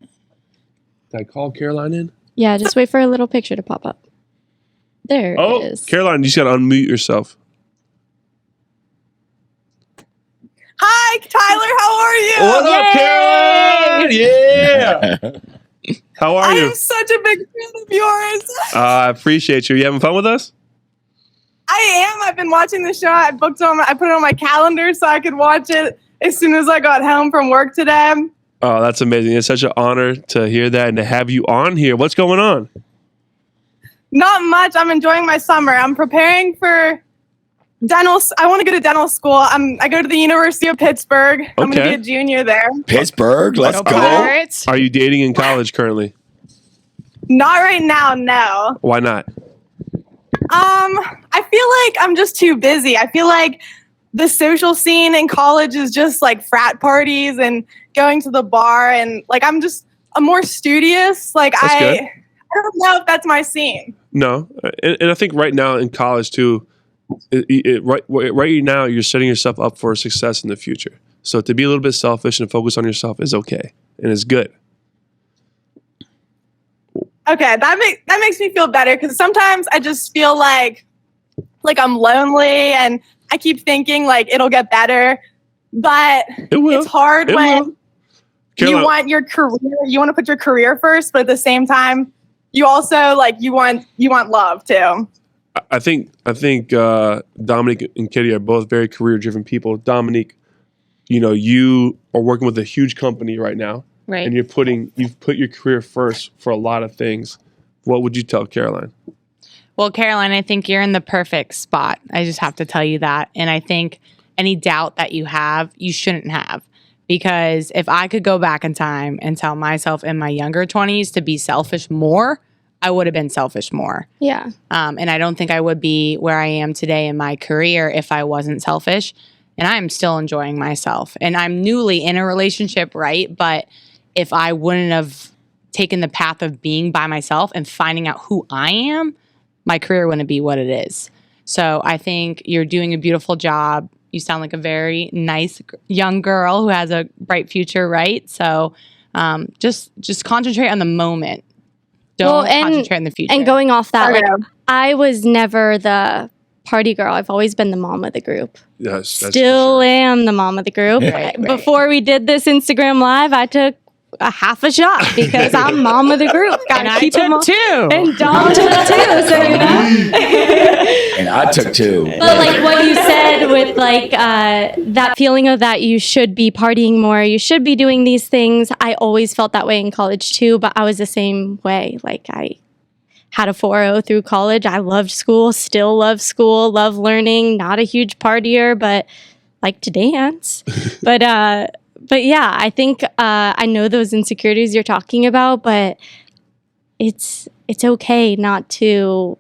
Did I call Caroline in? Yeah, just wait for a little picture to pop up. There Oh, it is. Caroline, you just gotta unmute yourself. Hi, Tyler. How are you? What up, Caroline? Yeah. How are I you? am such a big fan of yours. I appreciate you. You having fun with us? I am. I've been watching the show. I put it on my calendar so I could watch it as soon as I got home from work today. Oh, that's amazing. It's such an honor to hear that and to have you on here. What's going on? Not much. I'm enjoying my summer. I'm preparing for dental. I want to go to dental school. I go to the University of Pittsburgh. I'm going to Okay. be a junior there. Pittsburgh, let's go. Pirates. Are you dating in college currently? Not right now, no. Why not? I feel like I'm just too busy. I feel like the social scene in college is just like frat parties and going to the bar, and like I'm more studious. Like That's good. I don't know if that's my scene. No. And I think right now in college too, right now you're setting yourself up for success in the future. So to be a little bit selfish and focus on yourself is okay and it's good. Okay, that makes me feel better because sometimes I just feel like I'm lonely and I keep thinking like it'll get better, but It will. it's hard It when will. Caroline, you want your career. You want to put your career first, but at the same time, you also like you want love too. I think Dominic and Katie are both very career-driven people. Dominic, you are working with a huge company right now, Right. and you've put your career first for a lot of things. What would you tell Caroline? Well, Caroline, I think you're in the perfect spot. I just have to tell you that. And I think any doubt that you have, you shouldn't have. Because if I could go back in time and tell myself in my younger 20s to be selfish more, I would have been selfish more. Yeah. And I don't think I would be where I am today in my career if I wasn't selfish. And I'm still enjoying myself. And I'm newly in a relationship, right? But if I wouldn't have taken the path of being by myself and finding out who I am, my career wouldn't be what it is. So I think you're doing a beautiful job. You sound like a very nice young girl who has a bright future, right? So just concentrate on the moment. Don't concentrate on the future. And going off that, like Okay. I was never the party girl. I've always been the mom of the group. Yes, that's Still for sure. am the mom of the group. Right. Before we did this Instagram live, I took a half a shot because I'm mom of the group. and Gotta I keep them all. took two. And Dom took two. So And I took two. But like what you said with like that feeling of that you should be partying more, you should be doing these things. I always felt that way in college too, but I was the same way. Like I had a 4.0 through college. I loved school, still love school, love learning, not a huge partier, but like to dance. But yeah, I think I know those insecurities you're talking about, but it's okay not to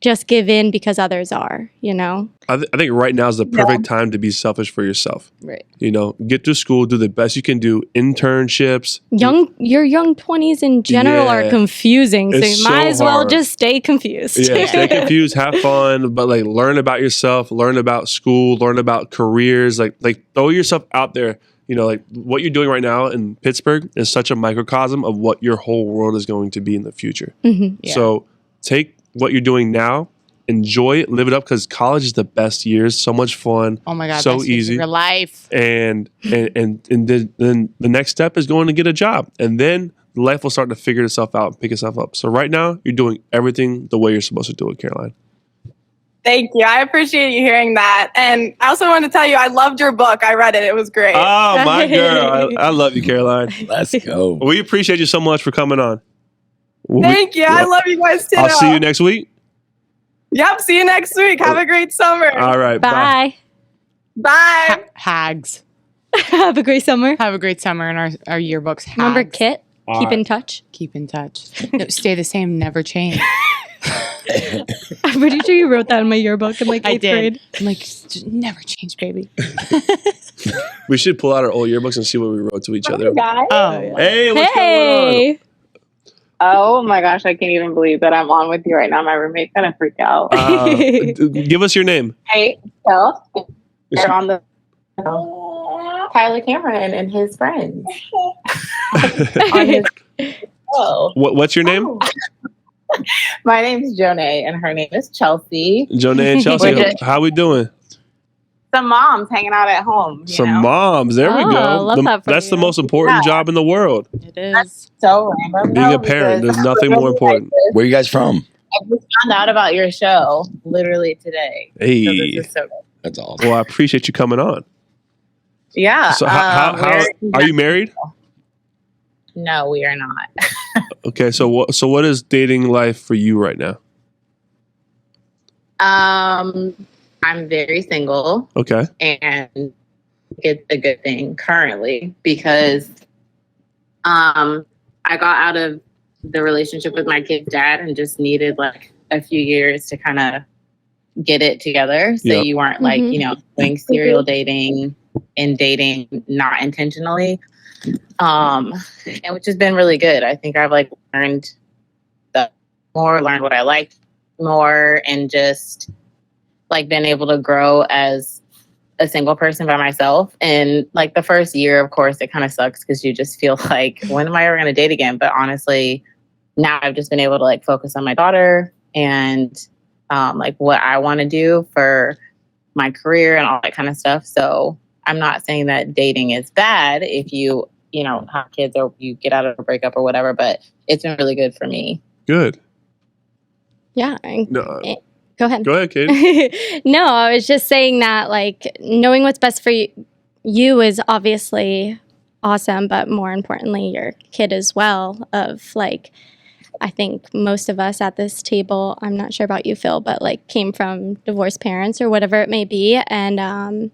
just give in because others are, you know? I think right now is the perfect time to be selfish for yourself. Right. You know, get to school, do the best you can do, internships. Your young 20s in general are Yeah. confusing, so It's you might so as well hard. just stay confused. Yeah, stay confused, have fun, but like learn about yourself, learn about school, learn about careers, like throw yourself out there. You know, like what you're doing right now in Pittsburgh is such a microcosm of what your whole world is going to be in the future. Mhm. Yeah. So take what you're doing now, enjoy it, live it up, because college is the best years. So much fun. Oh my God. So best years of easy. your life. And then the next step is going to get a job, and then life will start to figure itself out and pick itself up. So right now you're doing everything the way you're supposed to do it, Caroline. Thank you. I appreciate you hearing that. And I also wanted to tell you, I loved your book. I read it. It was great. Oh my girl, I love you, Caroline. Let's go. We appreciate you so much for coming on. Thank you. I love you guys too. I'll see you next week. Yep. See you next week. Have a great summer. All right, bye. Bye. Bye. Hags. Have a great summer. Have a great summer in our yearbooks. Hags. Remember Kit? All Keep right. in touch. Keep in touch. No, stay the same, never change. I'm pretty sure you wrote that in my yearbook in like 8th I did. grade. I'm like, never change, baby. We should pull out our old yearbooks and see what we wrote to each other. Guys. Oh, Hey, what's Hey. Oh my gosh, I can't even believe that I'm on with you right now. My roommate's gonna freak out. going on? Give us your name. Hey, so they're on the Tyler Cameron and his friends. On his show. What's your name? My name's Jonay and her name is Chelsea. Jonay and Chelsea. We're just- How we doing? Some moms hanging out at home. Some know? moms. There we Oh, go. love that for That's the you. most important job in the world. it is. So random. Being though, a parent, because there's nothing I more really important. like this. Where are you guys from? I just found out about your show literally today. So Hey. this is so good. That's awesome. Well, I appreciate you coming on. Yeah. So how we're- are you married? No, we are not. Okay, so what is dating life for you right now? I'm very single. Okay. And it's a good thing currently because I got out of the relationship with my kid's dad and just needed like a few years to kind of get it together. So Yep. you weren't like, Mhm. you know, doing serial dating and dating not intentionally. And which has been really good. I think I've like learned learned what I like more, and just like been able to grow as a single person by myself. And like the first year, of course, it kind of sucks because you just feel like, when am I ever going to date again? But honestly, now I've just been able to like focus on my daughter and like what I want to do for my career and all that kind of stuff. So I'm not saying that dating is bad if you know, have kids or you get out of a breakup or whatever, but it's been really good for me. Good. Yeah. No, Go ahead. go ahead, Katie. No, I was just saying that like knowing what's best for you is obviously awesome, but more importantly, your kid as well. Of like, I think most of us at this table, I'm not sure about you, Phil, but like came from divorced parents or whatever it may be. And,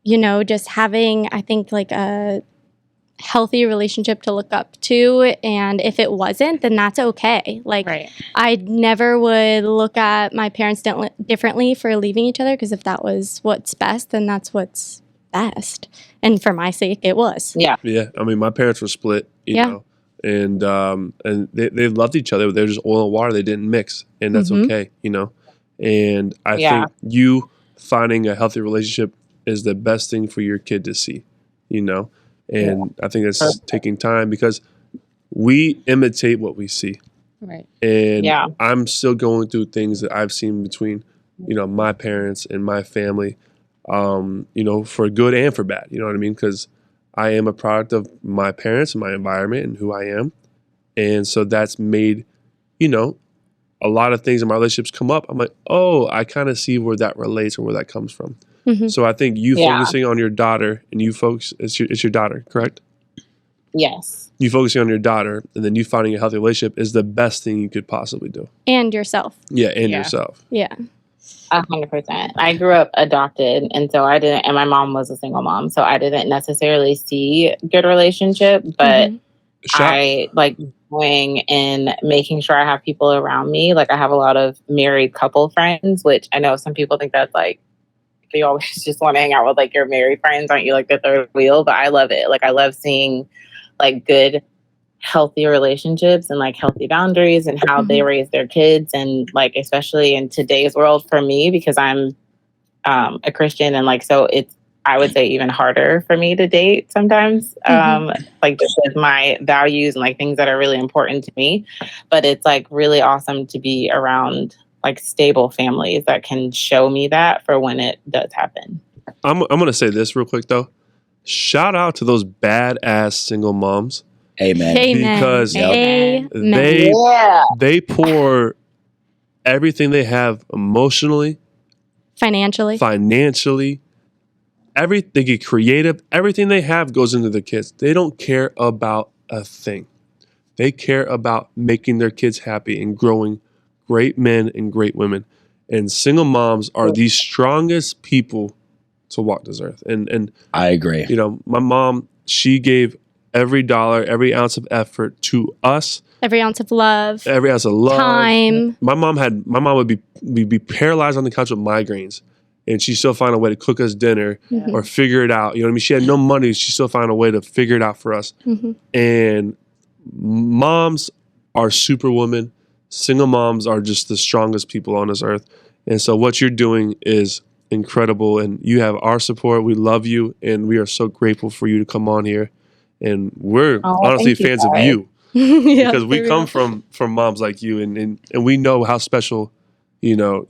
you know, just having, I think, like a healthy relationship to look up to. And if it wasn't, then that's okay. Like, Right. I never would look at my parents differently for leaving each other, because if that was what's best, then that's what's best. And for my sake, it was. Yeah. Yeah, I mean, my parents were split, you Yeah. know, and they loved each other. They were just oil and water. They didn't mix, and that's Mhm. okay, you know. And I Yeah. think you finding a healthy relationship is the best thing for your kid to see, you know. And I think that's taking time, because we imitate what we see. Right. And Yeah. I'm still going through things that I've seen between, you know, my parents and my family, you know, for good and for bad. You know what I mean? Because I am a product of my parents and my environment and who I am. And so that's made, you know, a lot of things in my relationships come up. I'm like, oh, I kind of see where that relates or where that comes from. Mhm. So I think you Yeah. focusing on your daughter, and you folks, it's your daughter, correct? Yes. You focusing on your daughter, and then you finding a healthy relationship is the best thing you could possibly do. And yourself. Yeah, and Yeah. yourself. Yeah. 100%. I grew up adopted, and so I didn't. And my mom was a single mom, so I didn't necessarily see good relationship. But I like going and making sure I have people around me. Like I have a lot of married couple friends, which I know some people think that's like you always just want to hang out with like your married friends, aren't you? Like the third wheel, but I love it. Like I love seeing like good, healthy relationships and like healthy boundaries and how they raise their kids, and like especially in today's world for me because I'm a Christian, and like so it's I would say even harder for me to date sometimes, like just with my values and like things that are really important to me. But it's like really awesome to be around like stable families that can show me that for when it does happen. I'm going to say this real quick, though. Shout out to those badass single moms. Amen. Amen. Because Amen. they pour everything they have emotionally, Financially. they get creative. Everything they have goes into the kids. They don't care about a thing. They care about making their kids happy and growing great men and great women. And single moms are the strongest people to walk this earth. And I agree. you know, my mom, she gave every dollar, every ounce of effort to us. Every ounce of love. Time. My mom would be paralyzed on the couch with migraines, and she still find a way to cook us dinner or figure it out. You know what I mean? She had no money. She still found a way to figure it out for us. And moms are superwomen. Single moms are just the strongest people on this earth. And so what you're doing is incredible, and you have our support. We love you, and we are so grateful for you to come on here. And we're honestly fans of you because we come from moms like you, and we know how special, you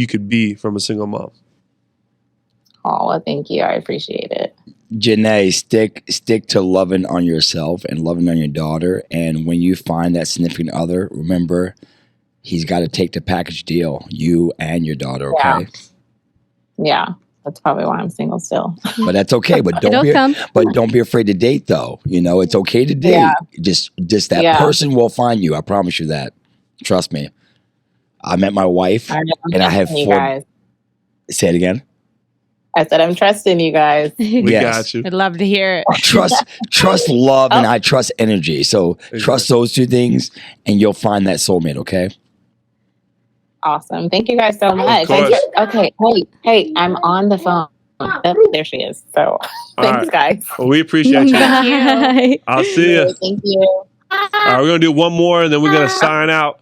could be from a single mom. Oh, well, thank you. I appreciate it. Janae, stick to loving on yourself and loving on your daughter. And when you find that significant other, remember, he's got to take the package deal, you and your daughter, okay? Yeah. That's probably why I'm single still. But that's okay. But don't be afraid to date, though. You know, it's okay to date. Yeah. Just that person will find you. I promise you that. Trust me. I met my wife, and I have 4. Guys. Say it again. I said I'm trusting you guys. We got you. I'd love to hear it. Trust love, and I trust energy. So trust those 2 things, and you'll find that soulmate. Okay. Awesome. Thank you guys so much. Okay. Hey, I'm on the phone. Oh, there she is. So thanks, guys. Well, we appreciate you. Bye. I'll see you. Thank you. All right, we're going to do one more, and then we're going to sign out.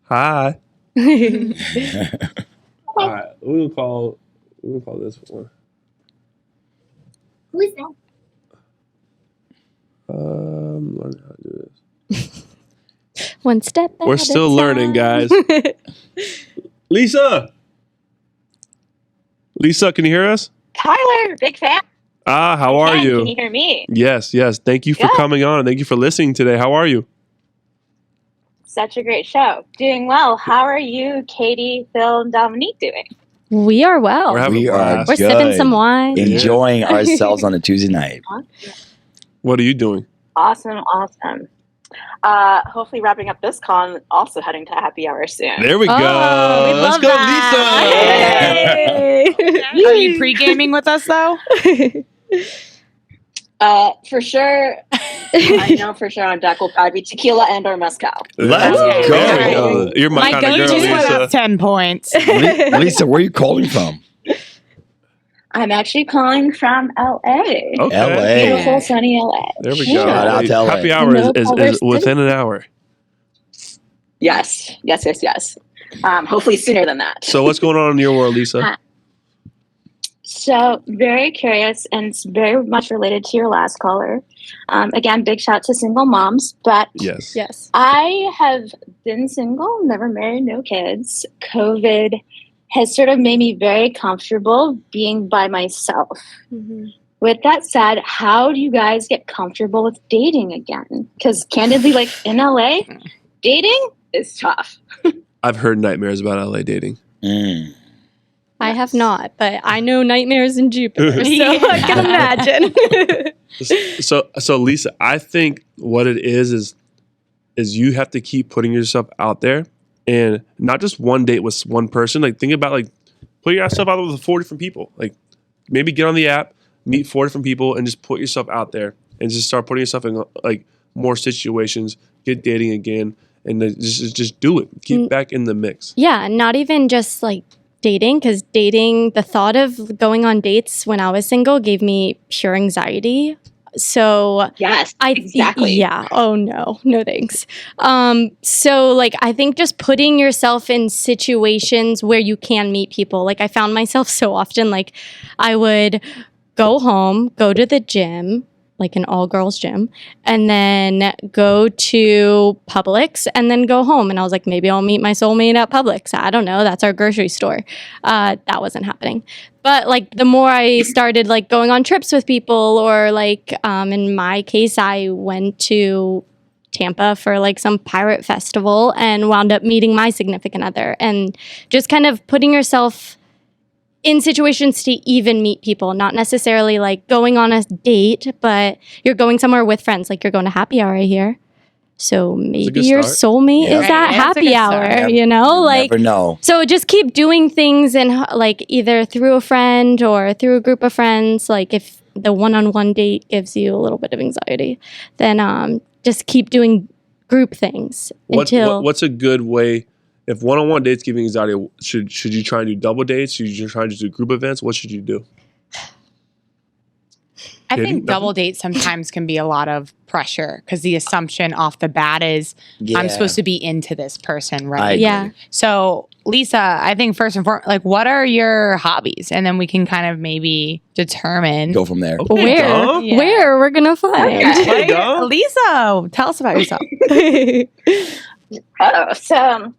Hi. All right. We're going to call this one. Who is that? Learning how to do this. One step at We're a still learning, guys. Lisa, can you hear us? Tyler, big fan. How are you? Can you hear me? Yes. Thank you for coming on, and thank you for listening today. How are you? Such a great show. Doing well. How are you, Katie, Phil, and Dominique doing? We are well. We're having a blast. We're sipping some wine. Enjoying ourselves on a Tuesday night. What are you doing? Awesome. Hopefully wrapping up this con, also heading to happy hour soon. There we go. Let's go, Lisa. Are you pre-gaming with us though? For sure. I know for sure on deck will probably be tequila and or mezcal. Let's go. Right. You're my kind of girl, Lisa. 10 points. Lisa, where are you calling from? I'm actually calling from LA. Okay. LA. Beautiful, sunny LA. There we go. Shout out to LA. Happy hour is within an hour. Yes. Hopefully sooner than that. So what's going on in your world, Lisa? So very curious, and it's very much related to your last caller. Again, big shout to single moms, but Yes. I have been single, never married, no kids. COVID has sort of made me very comfortable being by myself. With that said, how do you guys get comfortable with dating again? Because candidly, like in LA, dating is tough. I've heard nightmares about LA dating. I have not, but I know nightmares in Jupiter, so I can imagine. So Lisa, I think what it is you have to keep putting yourself out there, and not just one date with one person. Like, think about, like, put yourself out there with 4 different people. Like, maybe get on the app, meet 4 different people, and just put yourself out there and just start putting yourself in, like, more situations. Get dating again, and then just do it. Get back in the mix. Yeah, not even just like dating, because dating, the thought of going on dates when I was single gave me pure anxiety. So Yes, exactly. yeah. Oh no thanks. So like, I think just putting yourself in situations where you can meet people. Like, I found myself so often, like, I would go home, go to the gym, like an all-girls gym, and then go to Publix, and then go home. And I was like, maybe I'll meet my soulmate at Publix. I don't know. That's our grocery store. That wasn't happening. But like, the more I started like going on trips with people, or like in my case, I went to Tampa for like some pirate festival and wound up meeting my significant other, and just kind of putting yourself in situations to even meet people, not necessarily like going on a date, but you're going somewhere with friends. Like, you're going to happy hour here, so maybe your start. soulmate Yeah. is Right, at that's a happy good hour, start. you know? Like, Never know. so just keep doing things, and like, either through a friend or through a group of friends. Like, if the one-on-one date gives you a little bit of anxiety, then just keep doing group things until What's a good way? If one-on-one dates give you anxiety, should you try and do double dates? Should you try and just do group events? What should you do? I Katie, think double dates sometimes can be a lot of pressure, because the assumption off the bat is I'm supposed to be into this person, I right? agree. Yeah. So, Lisa, I think first and foremost, like, what are your hobbies? And then we can kind of maybe determine Go from there. Okay, where duh. Yeah. where we're gonna find. Okay, duh. Lisa, tell us about yourself. So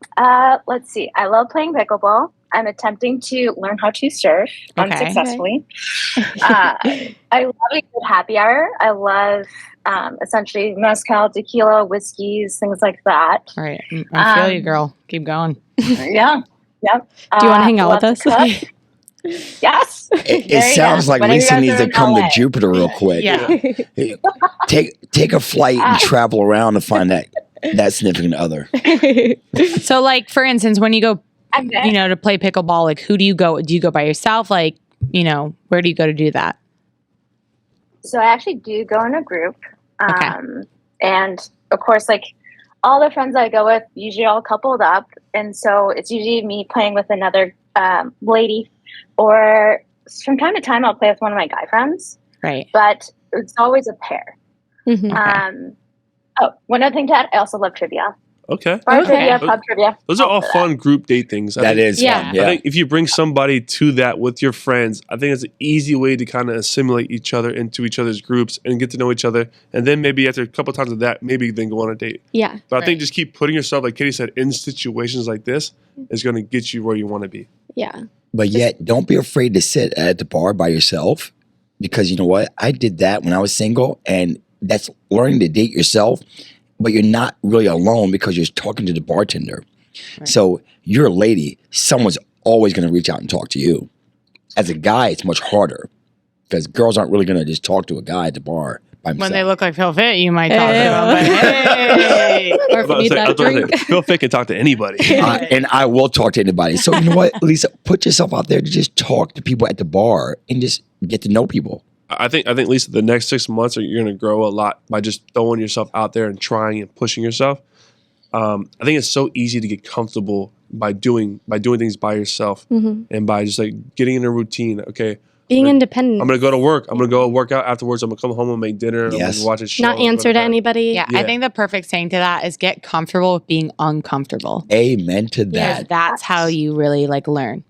let's see. I love playing pickleball. I'm attempting to learn how to surf Okay. unsuccessfully. I love a good happy hour. I love essentially mezcal, tequila, whiskeys, things like that. All right. I feel you, girl. Keep going. Yeah. Yep. Do you want to hang out with love us? to cook. Yes. It Very sounds good. like Whenever you Lisa guys needs are to in come to LA. Jupiter real quick. Yeah. Take a flight and travel around to find that significant other. So, like, for instance, when you go, I'm good. to play pickleball, like, who do you go? Do you go by yourself? Like, where do you go to do that? So I actually do go in a group. Okay. And of course, like, all the friends I go with usually all coupled up. And so it's usually me playing with another lady, or from time to time I'll play with one of my guy friends, Right. but it's always a pair. Mhm. One other thing, Ted, I also love trivia. Okay. Bar Okay. trivia, pub trivia. Those are all for that. fun group date things. That is Yeah. fun. I Yeah. think if you bring somebody to that with your friends, I think it's an easy way to kind of assimilate each other into each other's groups and get to know each other. And then maybe after a couple times of that, maybe then go on a date. Yeah. But I Right. think just keep putting yourself, like Katie said, in situations like this is going to get you where you want to be. Yeah. But yet, don't be afraid to sit at the bar by yourself, because you know what? I did that when I was single, and that's learning to date yourself, but you're not really alone because you're talking to the bartender. Right. So you're a lady. Someone's always going to reach out and talk to you. As a guy, it's much harder because girls aren't really going to just talk to a guy at the bar by himself. When they look like Phil Fit, you might talk Hey. to them. But hey. Or if you need that drink. Phil Fick can talk to anybody. And I will talk to anybody. So you know what, Lisa, put yourself out there to just talk to people at the bar and just get to know people. I think Lisa, the next 6 months you're going to grow a lot by just throwing yourself out there and trying and pushing yourself. I think it's so easy to get comfortable by doing things by yourself and by just like getting in a routine. Okay, Being independent. I'm going to go to work. I'm going to go work out afterwards. I'm going to come home and make dinner. I'm going Yes. to watch a show. not I'm answer to gonna- anybody. Yeah, Yeah. I think the perfect saying to that is get comfortable with being uncomfortable. Amen to Because that. that's how you really like learn.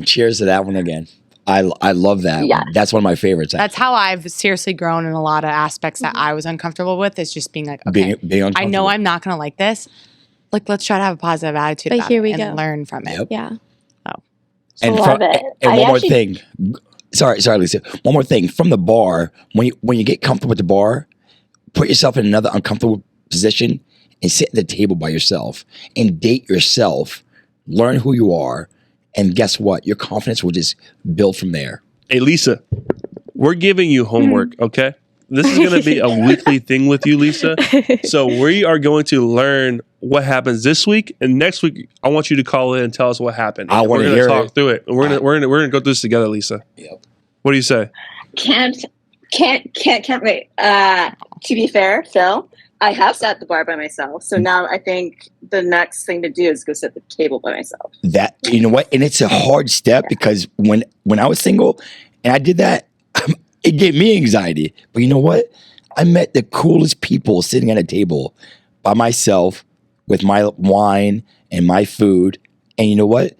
Cheers to that one again. I love that Yeah. one. That's one of my favorites. That's how I've seriously grown in a lot of aspects that I was uncomfortable with. Is just being like, okay, being I uncomfortable. know I'm not going to like this. Like, let's try to have a positive attitude But about here it we and go. learn from it. Yep. Yeah. And Love it. And I one more actually- thing. Sorry, Lisa. One more thing. From the bar, when you get comfortable with the bar, put yourself in another uncomfortable position and sit at the table by yourself and date yourself. Learn who you are And guess what? Your confidence will just build from there. Hey, Lisa, we're giving you homework, okay? This is going to be a weekly thing with you, Lisa. So we are going to learn what happens this week, and next week I want you to call in and tell us what happened. I want to We're hear talk it. through it. And we're gonna go through this together, Lisa. Yep. What do you say? Can't wait. To be fair, Phil, I have sat at the bar by myself. So now I think the next thing to do is go sit at the table by myself. That, you know what? And it's a hard step because when I was single and I did that, it gave me anxiety. But you know what? I met the coolest people sitting at a table by myself with my wine and my food. And you know what?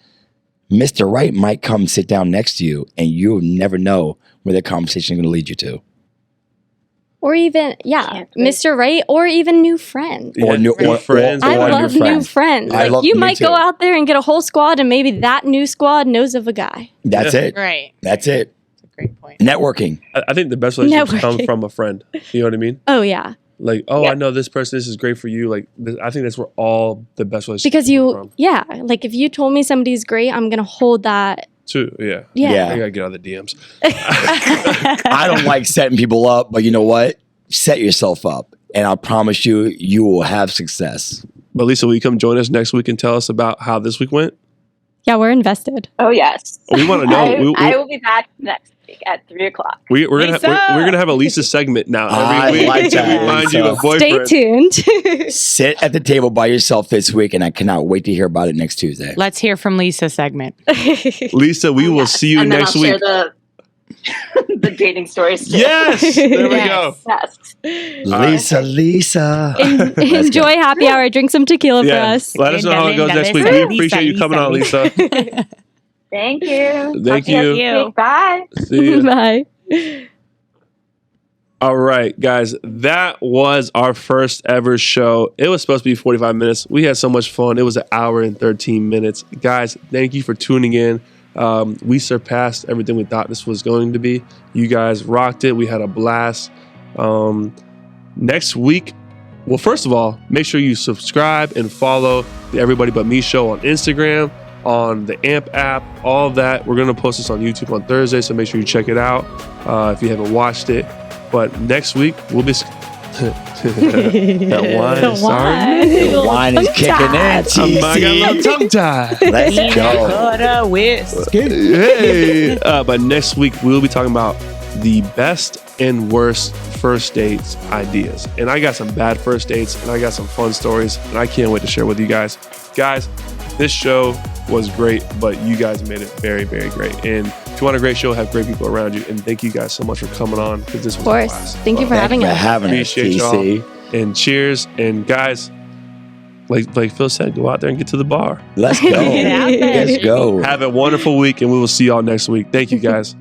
Mr. Right might come sit down next to you, and you'll never know where the conversation is going to lead you to. Or even, Mr. Right, or even new friends. Yeah, new friends. I love new friends. I Like, love- you me might too. go out there and get a whole squad, and maybe that new squad knows of a guy. That's it. Right. That's it. That's a great point. Networking. I think the best relationships come Networking. from a friend. You know what I mean? Oh, yeah. Like, oh, Yeah. I know this person. This is great for you. Like, I think that's where all the best relationships Because come from. like if you told me somebody's great, I'm going to hold that. Too, yeah. Yeah. I gotta get out of the DMs. I don't like setting people up, but you know what? Set yourself up, and I promise you, you will have success. But Lisa, will you come join us next week and tell us about how this week went? Yeah, we're invested. Oh, yes. We want to know. I will be back next week at 3:00. We're gonna Lisa! we're gonna have a Lisa segment now I every week. like that, We find you a Lisa. boyfriend. Stay tuned. Sit at the table by yourself this week, and I cannot wait to hear about it next Tuesday. Let's hear from Lisa segment. Lisa, we will see you And then next I'll week. share the dating stories too. Yes, there we go. Yes. Lisa. Enjoy happy hour. Drink some tequila for Yeah, us. let us know how it goes Linda, next week. Lisa, We appreciate you coming on, Lisa. Thank you. Thank Talk to you. next week. Bye. See you. Bye. All right, guys, that was our first ever show. It was supposed to be 45 minutes. We had so much fun. It was an hour and 13 minutes. Guys, thank you for tuning in. We surpassed everything we thought this was going to be. You guys rocked it. We had a blast. Next week, well, first of all, make sure you subscribe and follow the Everybody But Me show on Instagram, on the AMP app, all of that. We're going to post this on YouTube on Thursday, so make sure you check it out if you haven't watched it. But next week, we'll be... that wine is sorry. The wine is kicking in. I got a little TC. tongue tie. Let's go. Hey. But next week, we'll be talking about the best and worst first dates ideas. And I got some bad first dates, and I got some fun stories, and I can't wait to share with you guys. Guys, this show was great, but you guys made it very, very great. And if you want a great show, have great people around you. And thank you guys so much for coming on, because this was Of course. a blast. Thank you for Thank having you for us. having us, Appreciate y'all. TC. And cheers. And guys, like Phil said, go out there and get to the bar. Let's go. Get out there. Let's go. Have a wonderful week, and we will see y'all next week. Thank you, guys.